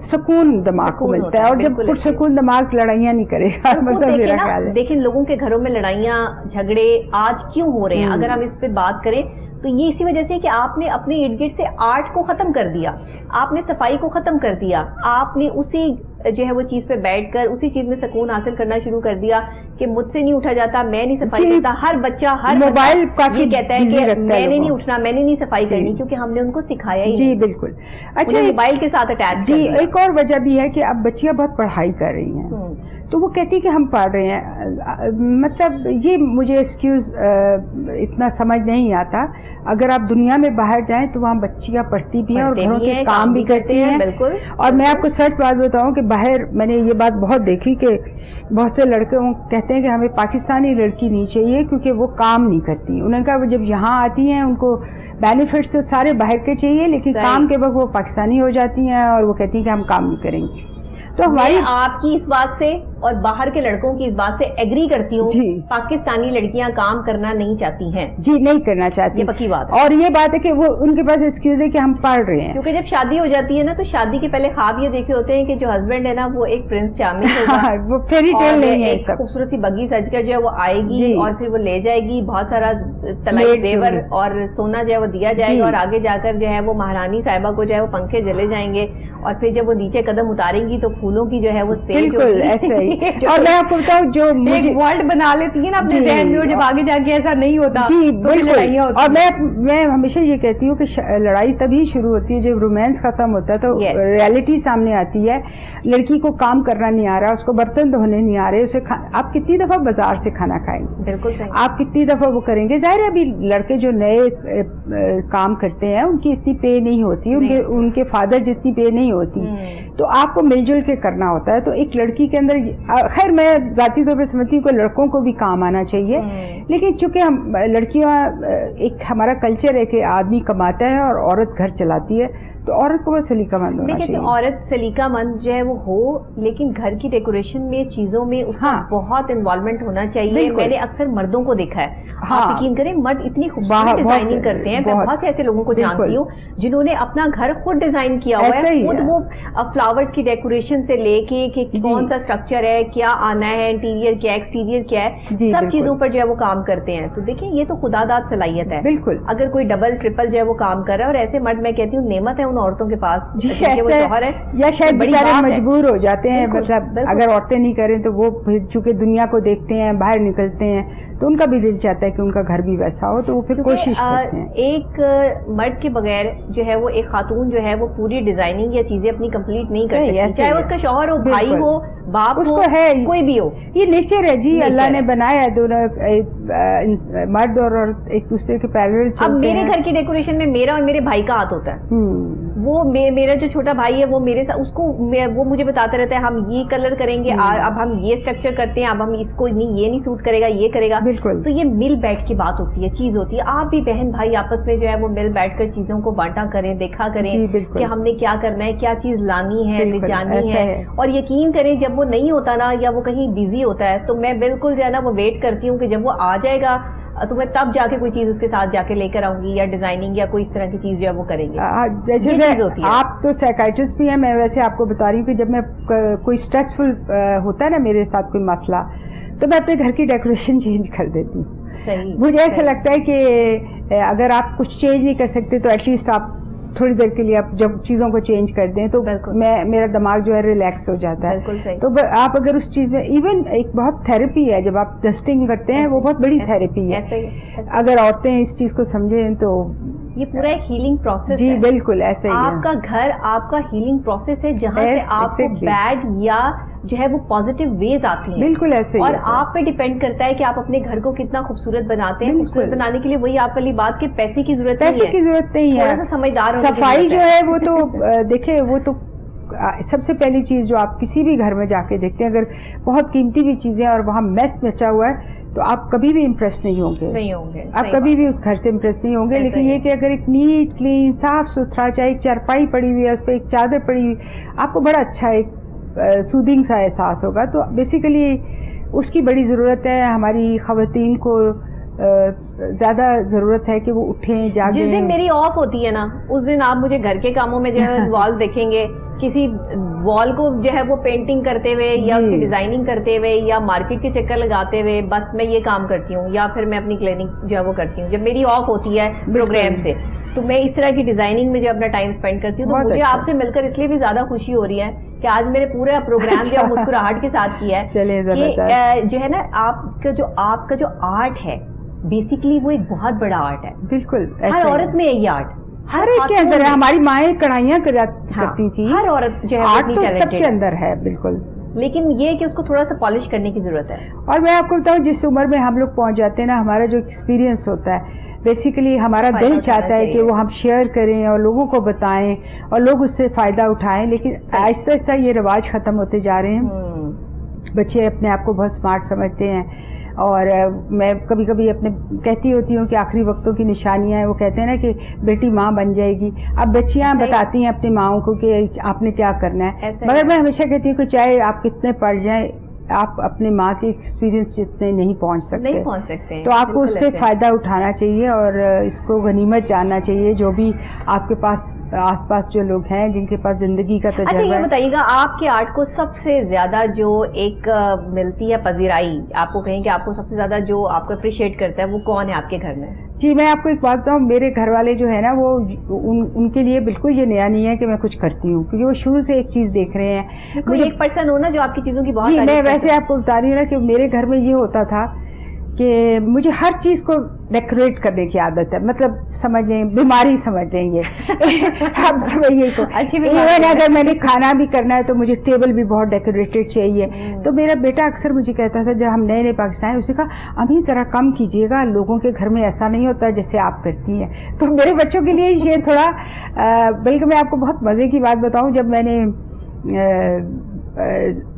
سکون دماغ کو ملتا ہے, اور جب پرسکون دماغ لڑائیاں نہیں کرے گا. مطلب میرا خیال ہے. دیکھیں لوگوں کے گھروں میں لڑائیاں جھگڑے آج کیوں ہو رہے ہیں, اگر ہم اس پہ بات کریں تو یہ اسی وجہ سے کہ آپ نے اپنے ارد گرد سے آرٹ کو ختم کر دیا, آپ نے صفائی کو ختم کر دیا, آپ نے اسی جو ہے وہ چیز پہ بیٹھ کر اسی چیز میں سکون حاصل کرنا شروع کر دیا کہ مجھ سے نہیں اٹھا جاتا, میں نہیں صفائی کرتا. ہر بچہ موبائل یہ کہتا ہے کہ میں نے نہیں اٹھنا, میں نے نہیں صفائی کرنی, کیونکہ ہم نے ان کو سکھایا ہی. جی بالکل. اچھا, موبائل کے ساتھ اٹیچ. جی ایک اور وجہ بھی ہے کہ اب بچیاں بہت پڑھائی کر رہی ہیں, تو وہ کہتی کہ ہم پڑھ رہے ہیں. مطلب یہ مجھے ایکسکیوز اتنا سمجھ نہیں آتا. اگر آپ دنیا میں باہر جائیں تو وہاں بچیاں پڑھتی بھی ہیں اور گھروں کے کام بھی کرتی ہیں. بالکل. اور میں آپ کو سچ بات بتاؤں کہ باہر میں نے یہ بات بہت دیکھی کہ بہت سے لڑکے کہتے ہیں کہ ہمیں پاکستانی لڑکی نہیں چاہیے کیونکہ وہ کام نہیں کرتی. انہوں نے کہا وہ جب یہاں آتی ہیں ان کو بینیفٹس تو سارے باہر کے چاہیے, لیکن کام کے وقت وہ پاکستانی ہو جاتی ہیں اور وہ کہتی ہیں کہ ہم کام نہیں کریں گے. تو ہماری آپ کی اس بات سے اور باہر کے لڑکوں کی اس بات سے ایگری کرتی ہوں. پاکستانی لڑکیاں کام کرنا نہیں چاہتی ہیں. جی نہیں کرنا چاہتی, یہ پکی بات ہے. اور یہ بات ہے کہ وہ ان کے پاس ایکسکیوز ہے کہ ہم پڑھ رہے ہیں. کیونکہ جب شادی ہو جاتی ہے نا تو شادی کے پہلے خواب یہ دیکھے ہوتے ہیں کہ جو ہسبینڈ ہے نا وہ ایک پرنس چارمنگ ہوگا, وہ فیری ٹیل نہیں ہے, ایک خوبصورت سی بگی سج کر جو ہے وہ آئے گی اور پھر وہ لے جائے گی, بہت سارا طلائی زیور اور سونا جو ہے وہ دیا جائے گا, اور آگے جا کر جو ہے وہ مہارانی صاحبہ کو جو ہے وہ پنکھے جلے جائیں گے, اور پھر جب وہ نیچے قدم اتاریں گی تو پھولوں کی جو ہے وہ سیل. بالکل ایسا ہی. اور میں آپ کو بتاؤں جو ایک ورلڈ بنا لیتی ہے نا اپنے ذہن میں, اور جب آگے جا کے ایسا نہیں ہوتا. جی بالکل. اور میں ہمیشہ یہ کہتی ہوں کہ لڑائی تبھی شروع ہوتی ہے جب رومانس ختم ہوتا ہے تو ریالٹی سامنے آتی ہے. لڑکی کو کام کرنا نہیں آ رہا, اس کو برتن دھونے نہیں آ رہے, اسے آپ کتنی دفعہ بازار سے کھانا کھائیں گے؟ بالکل صحیح. آپ کتنی دفعہ وہ کریں گے؟ ظاہر ہے ابھی لڑکے جو نئے کام کرتے ہیں ان کی اتنی پے نہیں ہوتی, ان کے فادر جتنی پے نہیں ہوتی, تو آپ کو مل جل کے کرنا ہوتا ہے. تو ایک لڑکی کے اندر خیر میں ذاتی طور پہ سمجھتی ہوں کہ لڑکوں کو بھی کام آنا چاہیے، لیکن چونکہ ہم لڑکیاں ایک ہمارا کلچر ہے کہ آدمی کماتا ہے اور عورت گھر چلاتی ہے، تو عورت کو بس سلیقہ مند ہونا چاہیے. عورت سلیقہ مند جو ہے وہ ہو، لیکن گھر کی ڈیکوریشن میں چیزوں میں اس کا بہت انوالومنٹ ہونا چاہیے. میں نے اکثر مردوں کو دیکھا ہے، آپ یقین کریں مرد اتنی خوبصورت ڈیزائننگ کرتے ہیں. میں بہت سے ایسے لوگوں کو جانتی ہوں جنہوں نے اپنا گھر خود ڈیزائن کیا ہوا ہے، خود وہ فلاورز کی ڈیکوریشن سے لے کے کہ کون سا اسٹرکچر ہے، کیا آنا ہے، انٹیریئر کیا ہے، ایکسٹیریئر کیا ہے، سب چیزوں پر جو ہے وہ کام کرتے ہیں. تو دیکھیں یہ تو خدا داد صلاحیت ہے. بالکل اگر کوئی ڈبل ٹرپل جو ہے وہ کام کر رہا ہے، اور ایسے مرد میں کہتی ہوں نعمت ہے ان عورتوں کے پاس یا شاید بیچارے مجبور ہو جاتے ہیں. مطلب اگر عورتیں نہیں کریں تو وہ چونکہ دنیا کو دیکھتے ہیں، باہر نکلتے ہیں، تو ان کا بھی دل چاہتا ہے کہ ان کا گھر بھی ویسا ہو، تو وہ پھر کوشش کرتے ہیں. ایک مرد کے بغیر جو ہے وہ ایک خاتون جو ہے وہ پوری ڈیزائننگ یا چیزیں اپنی کمپلیٹ نہیں کر سکتی، چاہے اس کا شوہر ہو، بھائی ہو، باپ ہو، کوئی بھی ہو. یہ نیچر ہے جی، اللہ نے بنایا ہے. دونوں مرد اور عورت ایک دوسرے کے پیرلل چلتے ہیں. اب میرے گھر کی ڈیکوریشن میں میرا اور میرے بھائی کا ہاتھ ہوتا ہے. وہ میرا جو چھوٹا بھائی ہے وہ میرے ساتھ، اس کو وہ مجھے بتاتا رہتا ہے ہم یہ کلر کریں گے، اب ہم یہ اسٹرکچر کرتے ہیں، اب ہم اس کو نہیں، یہ نہیں سوٹ کرے گا، یہ کرے گا. بالکل. تو یہ مل بیٹھ کی بات ہوتی ہے، چیز ہوتی ہے. آپ بھی بہن بھائی آپس میں جو ہے وہ مل بیٹھ کر چیزوں کو بانٹا کریں، دیکھا کریں کہ ہم نے کیا کرنا ہے، کیا چیز لانی ہے، لے جانی ہے. اور یقین کریں جب وہ نہیں ہوتا نا، یا وہ کہیں بزی ہوتا ہے، تو میں بالکل جو ہے نا وہ ویٹ کرتی ہوں کہ جب وہ آ جائے گا تو میں تب جا کے کوئی چیز اس کے ساتھ جا کے لے کر آؤں گی، یا ڈیزائننگ یا کوئی اس طرح کی چیز جو ہے وہ کریں گے. آپ تو سائیکائٹرسٹ بھی ہیں، میں ویسے آپ کو بتا رہی ہوں کہ جب میں کوئی اسٹریسفل ہوتا ہے نا میرے ساتھ کوئی مسئلہ، تو میں اپنے گھر کی ڈیکوریشن چینج کر دیتی ہوں. مجھے ایسا لگتا ہے کہ اگر آپ کچھ چینج نہیں کر سکتے تو ایٹ لیسٹ آپ تھوڑی دیر کے لیے آپ جب چیزوں کو چینج کر دیں تو میرا دماغ جو ہے ریلیکس ہو جاتا ہے. تو آپ اگر اس چیز میں ایون ایک بہت تھیراپی ہے جب آپ ڈسٹنگ کرتے ہیں، وہ بہت بڑی تھیراپی ہے. اگر عورتیں اس چیز کو سمجھیں تو یہ پورا ایک ہیلنگ پروسیس ہے. جی بالکل ایسے ہی آپ کا گھر آپ کا ہیلنگ پروسیس ہے، جہاں سے آپ کو بیڈ یا جو ہے وہ پازیٹیو ویز آتی ہیں. بالکل ایسے ہی. اور آپ پہ ڈیپینڈ کرتا ہے کہ آپ اپنے گھر کو کتنا خوبصورت بناتے ہیں. خوبصورت بنانے کے لیے وہی آپ والی بات کہ پیسے کی ضرورت نہیں ہے، تھوڑا سا سمجھدار. صفائی جو ہے وہ تو دیکھیں، وہ تو سب سے پہلی چیز جو آپ کسی بھی گھر میں جا کے دیکھتے ہیں، اگر بہت قیمتی بھی چیزیں اور وہاں میس مچا ہوا ہے تو آپ کبھی بھی امپریس نہیں ہوں گے. آپ کبھی بھی اس گھر سے امپریس نہیں ہوں گے. لیکن یہ کہ اگر ایک نیٹ کلین صاف ستھرا، چاہے ایک چارپائی پڑی ہوئی ہے، اس پہ ایک چادر پڑی ہوئی، آپ کو بڑا اچھا ایک سودنگ سا احساس ہوگا. تو بیسیکلی اس کی بڑی ضرورت ہے. ہماری خواتین کو زیادہ ضرورت ہے کہ وہ اٹھیں جاگیں. جس دن میری آف ہوتی ہے نا، اس دن آپ مجھے گھر کے کاموں میں جو ہے وال دیکھیں گے، کسی وال کو جو ہے وہ پینٹنگ کرتے ہوئے یا اس کی ڈیزائننگ کرتے ہوئے یا مارکیٹ کے چکر لگاتے ہوئے. بس میں یہ کام کرتی ہوں، یا پھر میں اپنی کلینک جو ہے وہ کرتی ہوں. جب میری آف ہوتی ہے پروگرام سے تو میں اس طرح کی ڈیزائننگ میں جو اپنا ٹائم اسپینڈ کرتی ہوں. تو مجھے آپ سے مل کر اس لیے بھی زیادہ خوشی ہو رہی ہے کہ آج میرے پورا پروگرام جو ہے مسکراہٹ کے ساتھ کیا ہے. کہ جو ہے نا آپ کا جو آرٹ ہے بیسیکلی وہ ایک بہت بڑا آرٹ ہے. بالکل ہر عورت میں یہ آرٹ ہر ایک کے اندر ہے. ہماری مائیں کڑھائیاں کرتی تھی، ہر عورت جو ہے آرٹ تو سب کے اندر ہے. بالکل. لیکن یہ کہ اس کو تھوڑا سا پالش کرنے کی ضرورت ہے. اور میں آپ کو بتاؤں جس عمر میں ہم لوگ پہنچ جاتے ہیں نا، ہمارا جو ایکسپیرینس ہوتا ہے بیسیکلی ہمارا دل چاہتا ہے کہ وہ ہم شیئر کریں اور لوگوں کو بتائیں اور لوگ اس سے فائدہ اٹھائیں. لیکن آہستہ آہستہ یہ رواج ختم ہوتے جا رہے ہیں. بچے اپنے آپ کو بہت اسمارٹ سمجھتے ہیں. اور میں کبھی کبھی اپنے کہتی ہوتی ہوں کہ آخری وقتوں کی نشانیاں ہیں. وہ کہتے ہیں نا کہ بیٹی ماں بن جائے گی. اب بچیاں بتاتی ہیں اپنی ماؤں کو کہ آپ نے کیا کرنا ہے. مگر میں ہمیشہ کہتی ہوں کہ چاہے آپ کتنے پڑھ جائیں، آپ اپنے ماں کے ایکسپیرینس جتنے نہیں پہنچ سکتے. تو آپ کو اس سے فائدہ اٹھانا چاہیے اور اس کو غنیمت جاننا چاہیے. جو بھی آپ کے پاس آس پاس جو لوگ ہیں جن کے پاس زندگی کا تجربہ ہے. اچھا یہ بتائیے گا، آپ کے آرٹ کو سب سے زیادہ جو ایک ملتی ہے پذیرائی، آپ کو کہیں کہ آپ کو سب سے زیادہ جو آپ کو اپریشیٹ کرتا ہے وہ کون ہے آپ کے گھر میں؟ جی میں آپ کو ایک بات بتاؤں، میرے گھر والے جو ہے نا وہ ان کے لیے بالکل یہ نیا نہیں ہے کہ میں کچھ کرتی ہوں، کیونکہ وہ شروع سے ایک چیز دیکھ رہے ہیں. کوئی ایک پرسن ہو نا جو آپ کی چیزوں کی بہت. جی میں ویسے آپ کو بتا رہی ہوں نا کہ میرے گھر میں یہ ہوتا تھا کہ مجھے ہر چیز کو ڈیکوریٹ کرنے کی عادت ہے. مطلب سمجھ لیں بیماری سمجھ لیں یہ. ایون اگر میں نے کھانا بھی کرنا ہے تو مجھے ٹیبل بھی بہت ڈیکوریٹڈ چاہیے. تو میرا بیٹا اکثر مجھے کہتا تھا جب ہم نئے نئے پاکستان آئے، اس نے کہا امی ذرا کم کیجیے گا، لوگوں کے گھر میں ایسا نہیں ہوتا جیسے آپ کرتی ہیں. تو میرے بچوں کے لیے یہ تھوڑا بلکہ میں آپ کو بہت مزے کی بات بتاؤں، جب میں نے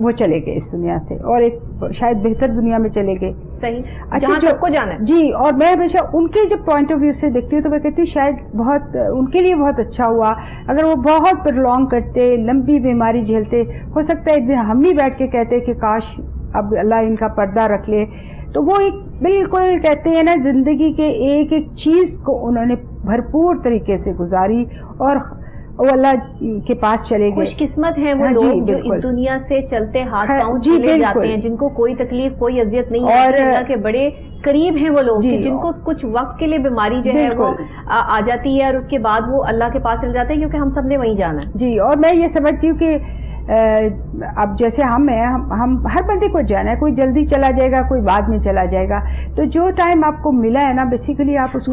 وہ چلے گئے اس دنیا سے اور ایک شاید بہتر دنیا میں چلے گئے. صحیح. اچھا جہاں سب کو جانا ہے. جی, اور میں ہمیشہ ان کے جب پوائنٹ آف ویو سے دیکھتی ہوں تو میں کہتی ہوں شاید بہت ان کے لیے بہت اچھا ہوا اگر وہ بہت پرلونگ کرتے, لمبی بیماری جھیلتے. ہو سکتا ہے ایک دن ہم بھی بیٹھ کے کہتے کہ کاش اب اللہ ان کا پردہ رکھ لے. تو وہ ایک بالکل کہتے ہیں نا زندگی کے ایک ایک چیز کو انہوں نے بھرپور طریقے سے گزاری اور وہ اللہ کے پاس چلے گئے. خوش قسمت ہیں وہ لوگ جو اس دنیا سے چلتے ہاتھ پاؤں چلے جاتے ہیں, جن کو کوئی تکلیف کوئی اذیت نہیں ہے, اور اللہ کے بڑے قریب ہیں وہ لوگ جن کو کچھ وقت کے لیے بیماری جو ہے وہ آ جاتی ہے اور اس کے بعد وہ اللہ کے پاس چل جاتے ہیں کیونکہ ہم سب نے وہیں جانا ہے. جی, اور میں یہ سمجھتی ہوں کہ اب جیسے ہم ہیں, ہم ہر بندے کو جانا ہے, کوئی جلدی چلا جائے گا کوئی بعد میں چلا جائے گا. تو جو ٹائم آپ کو ملا ہے نا بیسیکلی آپ اس کو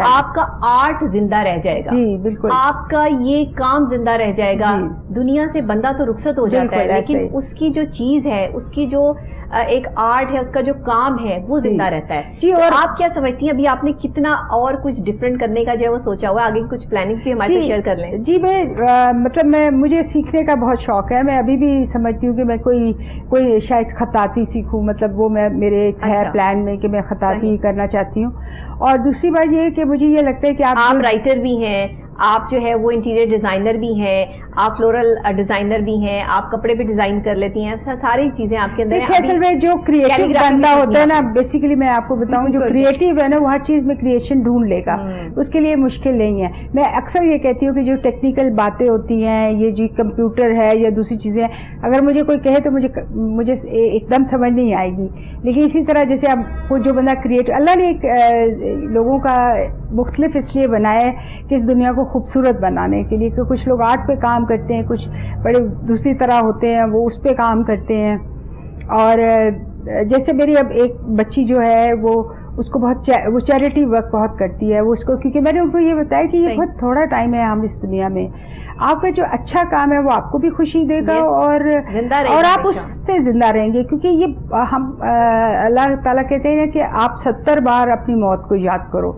آپ کا آرٹ زندہ رہ جائے گا. جی بالکل, آپ کا یہ کام زندہ رہ جائے گا. دنیا سے بندہ تو رخصت ہو جاتا ہے لیکن اس کی جو چیز ہے, اس کی جو ایک آرٹ ہے, اس کا جو کام ہے وہ زندہ رہتا ہے. جی, اور آپ کیا سمجھتی ہیں ابھی آپ نے کتنا اور کچھ ڈفرینٹ کرنے کا جو ہے وہ سوچا ہوا ہے, آگے کچھ پلاننگز بھی ہمارے ساتھ شیئر کر لیں. جی, میں مجھے سیکھنے کا بہت شوق ہے. میں ابھی بھی سمجھتی ہوں کہ میں کوئی شاید خطاطی سیکھوں, مطلب وہ میرے ہے پلان میں کہ میں خطاطی کرنا چاہتی ہوں. اور دوسری بات یہ ہے کہ مجھے یہ لگتا ہے کہ آپ رائٹر بھی ہیں, آپ جو ہے وہ انٹیریئر ڈیزائنر بھی ہیں, آپ فلورل ڈیزائنر بھی ہیں, آپ کپڑے بھی ڈیزائن کر لیتی ہیں, ساری چیزیں آپ کے اندر ہیں. اصل میں جو کریٹو بندہ ہوتا ہے نا, بیسیکلی میں آپ کو بتاؤں جو کریٹو ہے نا وہ ہر چیز میں کریشن ڈھونڈ لے گا, اس کے لیے مشکل نہیں ہے. میں اکثر یہ کہتی ہوں کہ جو ٹیکنیکل باتیں ہوتی ہیں, یہ جی کمپیوٹر ہے یا دوسری چیزیں, اگر مجھے کوئی کہے تو مجھے ایک دم سمجھ نہیں آئے گی. لیکن اسی طرح جیسے اب وہ جو بندہ کریٹو, اللہ نے ایک لوگوں کا مختلف اس لیے بنایا ہے کہ اس دنیا کو خوبصورت بنانے کے لیے, کہ کچھ لوگ آرٹ پہ کام کرتے ہیں, کچھ بڑے دوسری طرح ہوتے ہیں وہ اس پہ کام کرتے ہیں. اور جیسے میری اب ایک بچی جو ہے وہ اس کو وہ چیریٹی ورک بہت کرتی ہے. وہ اس کو, کیونکہ میں نے ان کو یہ بتایا کہ یہ بہت تھوڑا ٹائم ہے ہم اس دنیا میں, آپ کا جو اچھا کام ہے وہ آپ کو بھی خوشی دے گا اور آپ اس سے زندہ رہیں گے. کیونکہ یہ ہم اللہ تعالیٰ کہتے ہیں کہ آپ 70 بار اپنی موت کو یاد کرو.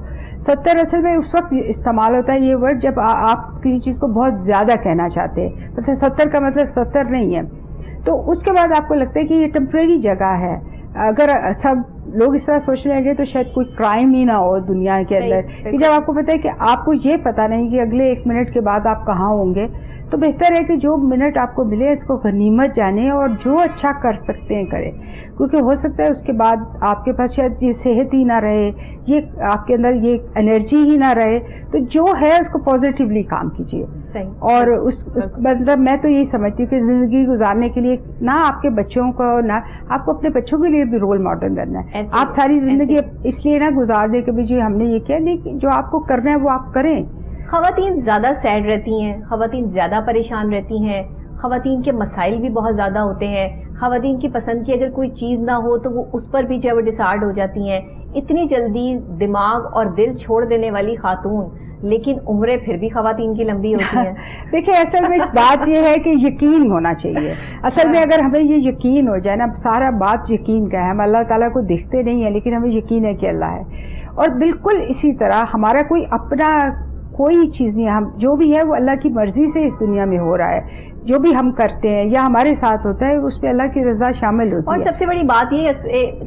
70 اصل میں اس وقت استعمال ہوتا ہے یہ ورڈ جب آپ کسی چیز کو بہت زیادہ کہنا چاہتے ہیں. مطلب 70 کا مطلب 70 نہیں ہے. تو اس کے بعد آپ کو لگتا ہے کہ یہ ٹیمپریری جگہ ہے. اگر سب لوگ اس طرح سوچنے لگے تو شاید کوئی کرائم ہی نہ ہو دنیا کے اندر. کہ جب آپ کو پتہ ہے کہ آپ کو یہ پتہ نہیں کہ اگلے 1 منٹ کے بعد آپ کہاں ہوں گے, تو بہتر ہے کہ جو منٹ آپ کو ملے اس کو غنیمت جانے اور جو اچھا کر سکتے ہیں کریں. کیونکہ ہو سکتا ہے اس کے بعد آپ کے پاس شاید یہ صحت ہی نہ رہے, یہ آپ کے اندر یہ انرجی ہی نہ رہے. تو جو ہے اس کو پازیٹیولی کام کیجیے. اور اس مطلب میں تو یہی سمجھتی ہوں کہ زندگی گزارنے کے لیے نہ آپ کے بچوں کو, نہ آپ کو اپنے بچوں کے لیے بھی رول ماڈل بننا ہے. آپ ساری زندگی اس لیے نہ گزار دیں کہ جی ہم نے یہ کیا, لیکن جو آپ کو کرنا ہے وہ آپ کریں. خواتین زیادہ سیڈ رہتی ہیں, خواتین زیادہ پریشان رہتی ہیں, خواتین کے مسائل بھی بہت زیادہ ہوتے ہیں. خواتین کی پسند کی اگر کوئی چیز نہ ہو تو وہ اس پر بھی جو ہے وہ ڈسارڈ ہو جاتی ہیں. اتنی جلدی دماغ اور دل چھوڑ دینے والی خاتون, لیکن عمریں پھر بھی خواتین کی لمبی ہوتی ہیں. دیکھیں اصل میں بات یہ ہے کہ یقین ہونا چاہیے. اصل میں اگر ہمیں یہ یقین ہو جائے نا, سارا بات یقین کا ہے. ہم اللہ تعالیٰ کو دیکھتے نہیں ہیں لیکن ہمیں یقین ہے کہ اللہ ہے. اور بالکل اسی طرح ہمارا کوئی اپنا کوئی چیز نہیں ہے, ہم جو بھی ہے وہ اللہ کی مرضی سے اس دنیا میں ہو رہا ہے. جو بھی ہم کرتے ہیں یا ہمارے ساتھ ہوتا ہے اس پہ اللہ کی رضا شامل ہوتی ہے. اور سب سے بڑی بات یہ,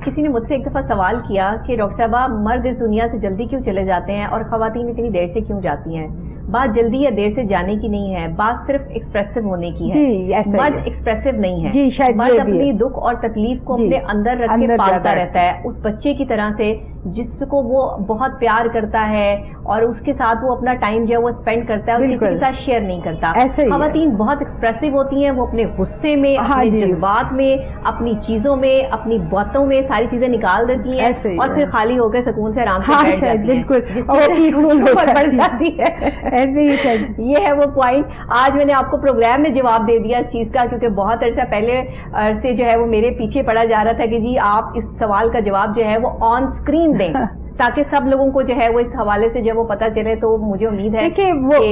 کسی نے مجھ سے ایک دفعہ سوال کیا کہ ڈاکٹر صاحبہ مرد اس دنیا سے جلدی کیوں چلے جاتے ہیں اور خواتین اتنی دیر سے کیوں جاتی ہیں؟ بات جلدی یا دیر سے جانے کی نہیں ہے, بات صرف ایکسپریسو ہونے کی ہے. مرد ایکسپریسو نہیں ہے. جی, شاید مرد اپنی دکھ اور تکلیف کو اپنے اندر رکھ کے پالتا رہتا ہے, اس بچے کی طرح سے جس کو وہ بہت پیار کرتا ہے اور اس کے ساتھ وہ اپنا ٹائم جو ہے وہ اسپینڈ کرتا ہے اور کسی کے ساتھ شیئر نہیں کرتا. خواتین بہت ایکسپریسو ہوتی ہیں, وہ اپنے غصے میں, اپنے جذبات میں, اپنی چیزوں میں, اپنی باتوں میں ساری چیزیں نکال دیتی ہیں اور پھر خالی ہو کے سکون سے آرام سے بیٹھ جاتی ہیں, جس سے بڑھ جاتی ہے. یہ ہے وہ پوائنٹ. آج میں نے آپ کو پروگرام میں جواب دے دیا اس چیز کا, کیونکہ بہت عرصہ پہلے سے جو ہے وہ میرے پیچھے پڑا جا رہا تھا کہ جی آپ اس سوال کا جواب جو ہے وہ آن اسکرین دیں تاکہ سب لوگوں کو جو ہے وہ اس حوالے سے جب وہ پتہ چلے تو مجھے امید ہے کہ وہ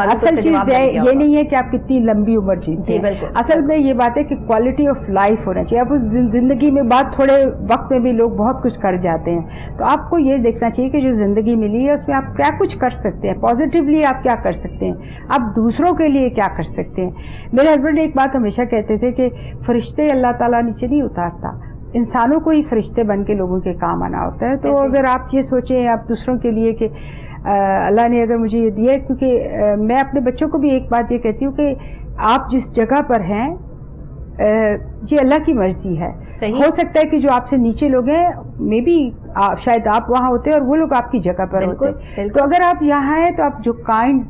اصل چیز ہے یہ نہیں ہے کہ آپ کتنی لمبی عمر جیتے ہیں. بالکل. اصل میں یہ بات ہے کہ کوالٹی آف لائف ہونا چاہیے. اب اس زندگی میں بعد تھوڑے وقت میں بھی لوگ بہت کچھ کر جاتے ہیں, تو آپ کو یہ دیکھنا چاہیے کہ جو زندگی ملی ہے اس میں آپ کیا کچھ کر سکتے ہیں, پازیٹیولی آپ کیا کر سکتے ہیں, آپ دوسروں کے لیے کیا کر سکتے ہیں. میرے ہسبینڈ ایک بات ہمیشہ کہتے تھے کہ فرشتے اللہ تعالیٰ نیچے نہیں اتارتا, انسانوں کو ہی فرشتے بن کے لوگوں کے کام آنا ہوتا ہے. تو اگر آپ یہ سوچیں آپ دوسروں کے لیے کہ اللہ نے اگر مجھے یہ دیا ہے, کیونکہ میں اپنے بچوں کو بھی ایک بات یہ کہتی ہوں کہ آپ جس جگہ پر ہیں یہ اللہ کی مرضی ہے. ہو سکتا ہے کہ جو آپ سے نیچے لوگ ہیں مے بی شاید آپ وہاں ہوتے اور وہ لوگ آپ کی جگہ پر ہوتے. تو اگر آپ یہاں ہیں تو آپ جو کائنڈ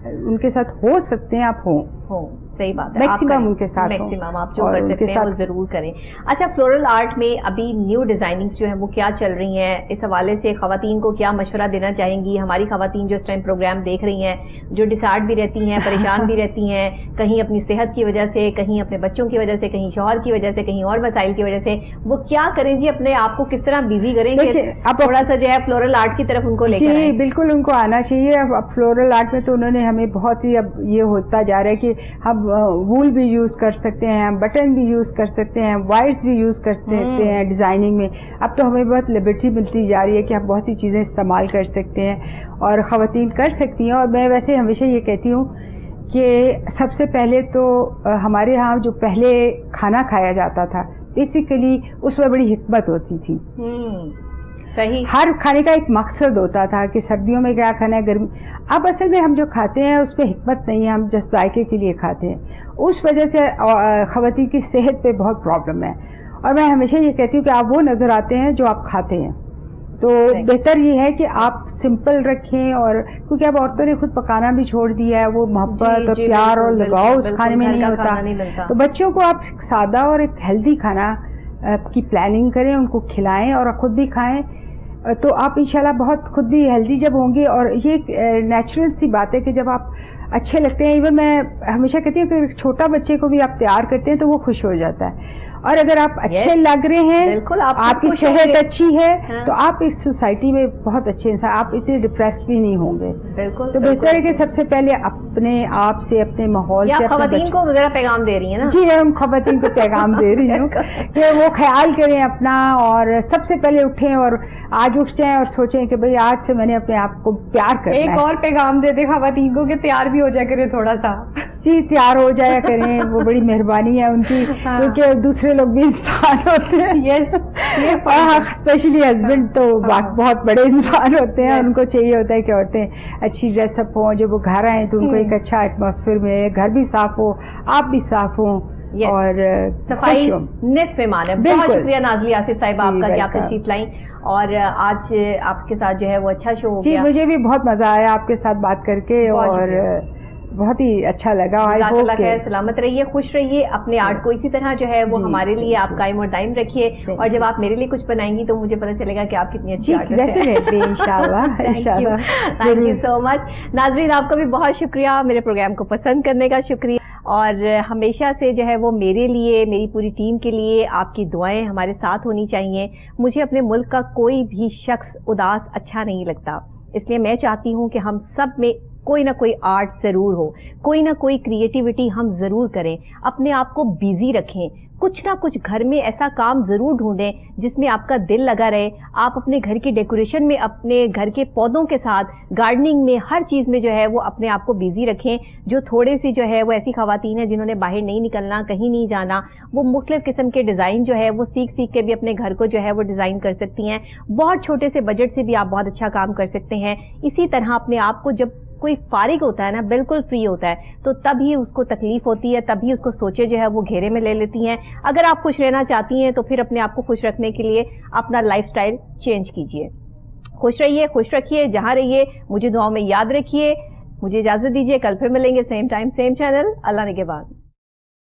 ان کے ساتھ ہو سکتے ہیں آپ ہوں. صحیح بات ہے, میکسیمم ان کے ساتھ میکسیمم آپ جو کر سکتے ہیں وہ ضرور کریں. اچھا, فلورل آرٹ میں ابھی نیو ڈیزائننگز جو ہیں وہ کیا چل رہی ہیں, اس حوالے سے خواتین کو کیا مشورہ دینا چاہیں گی؟ ہماری خواتین جو اس ٹائم پروگرام دیکھ رہی ہیں, جو ڈسہارٹ بھی رہتی ہیں, پریشان بھی رہتی ہیں, کہیں اپنی صحت کی وجہ سے, کہیں اپنے بچوں کی وجہ سے, کہیں شوہر کی وجہ سے, کہیں اور وسائل کی وجہ سے, وہ کیا کریں جی؟ اپنے آپ کو کس طرح بزی کریں کہ تھوڑا سا جو ہے فلورل آرٹ کی طرف ان کو لے کر آئیں؟ جی بالکل, ان کو آنا چاہیے. اب فلورل آرٹ میں تو انہوں نے ہمیں بہت ہی, اب یہ ہوتا جا رہا ہے کہ ہم وول بھی یوز کر سکتے ہیں, بٹن بھی یوز کر سکتے ہیں, وائرس بھی یوز کر سکتے ہیں ڈیزائننگ میں. اب تو ہمیں بہت لبرٹی ملتی جا رہی ہے کہ ہم بہت سی چیزیں استعمال کر سکتے ہیں اور خواتین کر سکتی ہیں. اور میں ویسے ہمیشہ یہ کہتی ہوں کہ سب سے پہلے تو ہمارے ہاں جو پہلے کھانا کھایا جاتا تھا بیسیکلی اس میں بڑی حکمت ہوتی تھی. صحیح, ہر کھانے کا ایک مقصد ہوتا تھا کہ سردیوں میں کیا کھانا ہے, گرمی. اب اصل میں ہم جو کھاتے ہیں اس پہ حکمت نہیں ہے, ہم جس ذائقے کے لیے کھاتے ہیں. اس وجہ سے خواتین کی صحت پہ بہت پرابلم ہے. اور میں ہمیشہ یہ کہتی ہوں کہ آپ وہ نظر آتے ہیں جو آپ کھاتے ہیں. تو بہتر یہ ہے کہ آپ سمپل رکھیں, اور کیونکہ اب عورتوں نے خود پکانا بھی چھوڑ دیا ہے, وہ محبت اور پیار اور لگاؤ اس کھانے میں نہیں ہوتا. تو بچوں کو آپ سادہ اور ایک ہیلدی کھانا کی پلاننگ کریں, ان کو کھلائیں اور خود بھی کھائیں, تو آپ انشاءاللہ بہت خود بھی ہیلدی جب ہوں گے. اور یہ ایک نیچرل سی بات ہے کہ جب آپ اچھے لگتے ہیں, ایون میں ہمیشہ کہتی ہوں کہ چھوٹا بچے کو بھی آپ تیار کرتے ہیں تو وہ خوش ہو جاتا ہے. اور اگر آپ اچھے لگ رہے ہیں, آپ کی صحت اچھی ہے, تو آپ اس سوسائٹی میں بہت اچھے انسان, آپ اتنے ڈپریسڈ بھی نہیں ہوں گے. بالکل. تو بہتر ہے کہ سب سے پہلے اپنے آپ سے, اپنے ماحول سے. خواتین کو ذرا پیغام دے رہی ہیں نا؟ جی میں ان خواتین کو پیغام دے رہی ہوں کہ وہ خیال کریں اپنا, اور سب سے پہلے اٹھیں اور آج اٹھ جائیں اور سوچیں کہ بھئی آج سے میں نے اپنے آپ کو پیار کرنا ہے. ایک اور پیغام دے دیں خواتین کو کہ تیار بھی ہو جایا کریں تھوڑا سا. جی تیار ہو جایا کریں, وہ بڑی مہربانی ہے ان کی, کیونکہ دوسرے لوگ بھی انسان ہوتے ہیں. یس, اسپیشلی ہسبینڈ تو بہت بڑے انسان ہوتے ہیں. ان کو چاہیے ہوتا ہے کہ عورتیں اچھی ڈریس اپ ہوں, جب وہ گھر آئیں تو ان کو ایک اچھا ایٹماسفیئر ملے, گھر بھی صاف ہو, آپ بھی صاف ہوں, اور صفائی نصف ایمان ہے. بہت شکریہ نازلی آصف صاحبہ آپ کا کہ آپ تشریف لائیں, اور آج آپ کے ساتھ جو ہے وہ اچھا شو ہو گیا. جی مجھے بھی بہت مزہ آیا آپ کے ساتھ بات کر کے, اور بہت ہی اچھا لگا. اللہ خیر سلامت رہیے, خوش رہیے, اپنے آرٹ کو اسی طرح جو ہے وہ ہمارے لیے آپ قائم اور دائم رکھیے, اور جب آپ میرے لیے کچھ بنائیں گی تو مجھے پتہ چلے گا کہ آپ کتنی اچھی آرٹسٹ ہیں. انشاءاللہ. تھینک یو سو مچ. ناظرین آپ کا بھی بہت شکریہ, میرے پروگرام کو پسند کرنے کا شکریہ, اور ہمیشہ سے جو ہے وہ میرے لیے, میری پوری ٹیم کے لیے آپ کی دعائیں ہمارے ساتھ ہونی چاہیے. مجھے اپنے ملک کا کوئی بھی شخص اداس اچھا نہیں لگتا, اس لیے میں چاہتی ہوں کہ ہم سب میں کوئی نہ کوئی آرٹ ضرور ہو, کوئی نہ کوئی کریٹیوٹی ہم ضرور کریں, اپنے آپ کو بیزی رکھیں, کچھ نہ کچھ گھر میں ایسا کام ضرور ڈھونڈیں جس میں آپ کا دل لگا رہے. آپ اپنے گھر کی ڈیکوریشن میں, اپنے گھر کے پودوں کے ساتھ, گارڈننگ میں, ہر چیز میں جو ہے وہ اپنے آپ کو بیزی رکھیں. جو تھوڑے سی جو ہے وہ ایسی خواتین ہیں جنہوں نے باہر نہیں نکلنا, کہیں نہیں جانا, وہ مختلف قسم کے ڈیزائن جو ہے وہ سیکھ کے بھی اپنے گھر کو جو ہے وہ ڈیزائن کر سکتی ہیں. بہت چھوٹے سے بجٹ سے بھی آپ بہت اچھا کام کر سکتے ہیں. اسی طرح اپنے آپ کو جب کوئی فارغ ہوتا ہے نا, بالکل فری ہوتا ہے, تو تب ہی اس کو تکلیف ہوتی ہے, تب ہی اس کو سوچے جو ہے وہ گھیرے میں لے لیتی ہیں. اگر آپ خوش رہنا چاہتی ہیں تو پھر اپنے آپ کو خوش رکھنے کے لیے اپنا لائف سٹائل چینج کیجئے. خوش رہیے, خوش رکھیے, جہاں رہیے, مجھے دعاؤں میں یاد رکھیے. مجھے اجازت دیجیے, کل پھر ملیں گے, سیم ٹائم سیم چینل. اللہ نگہبان.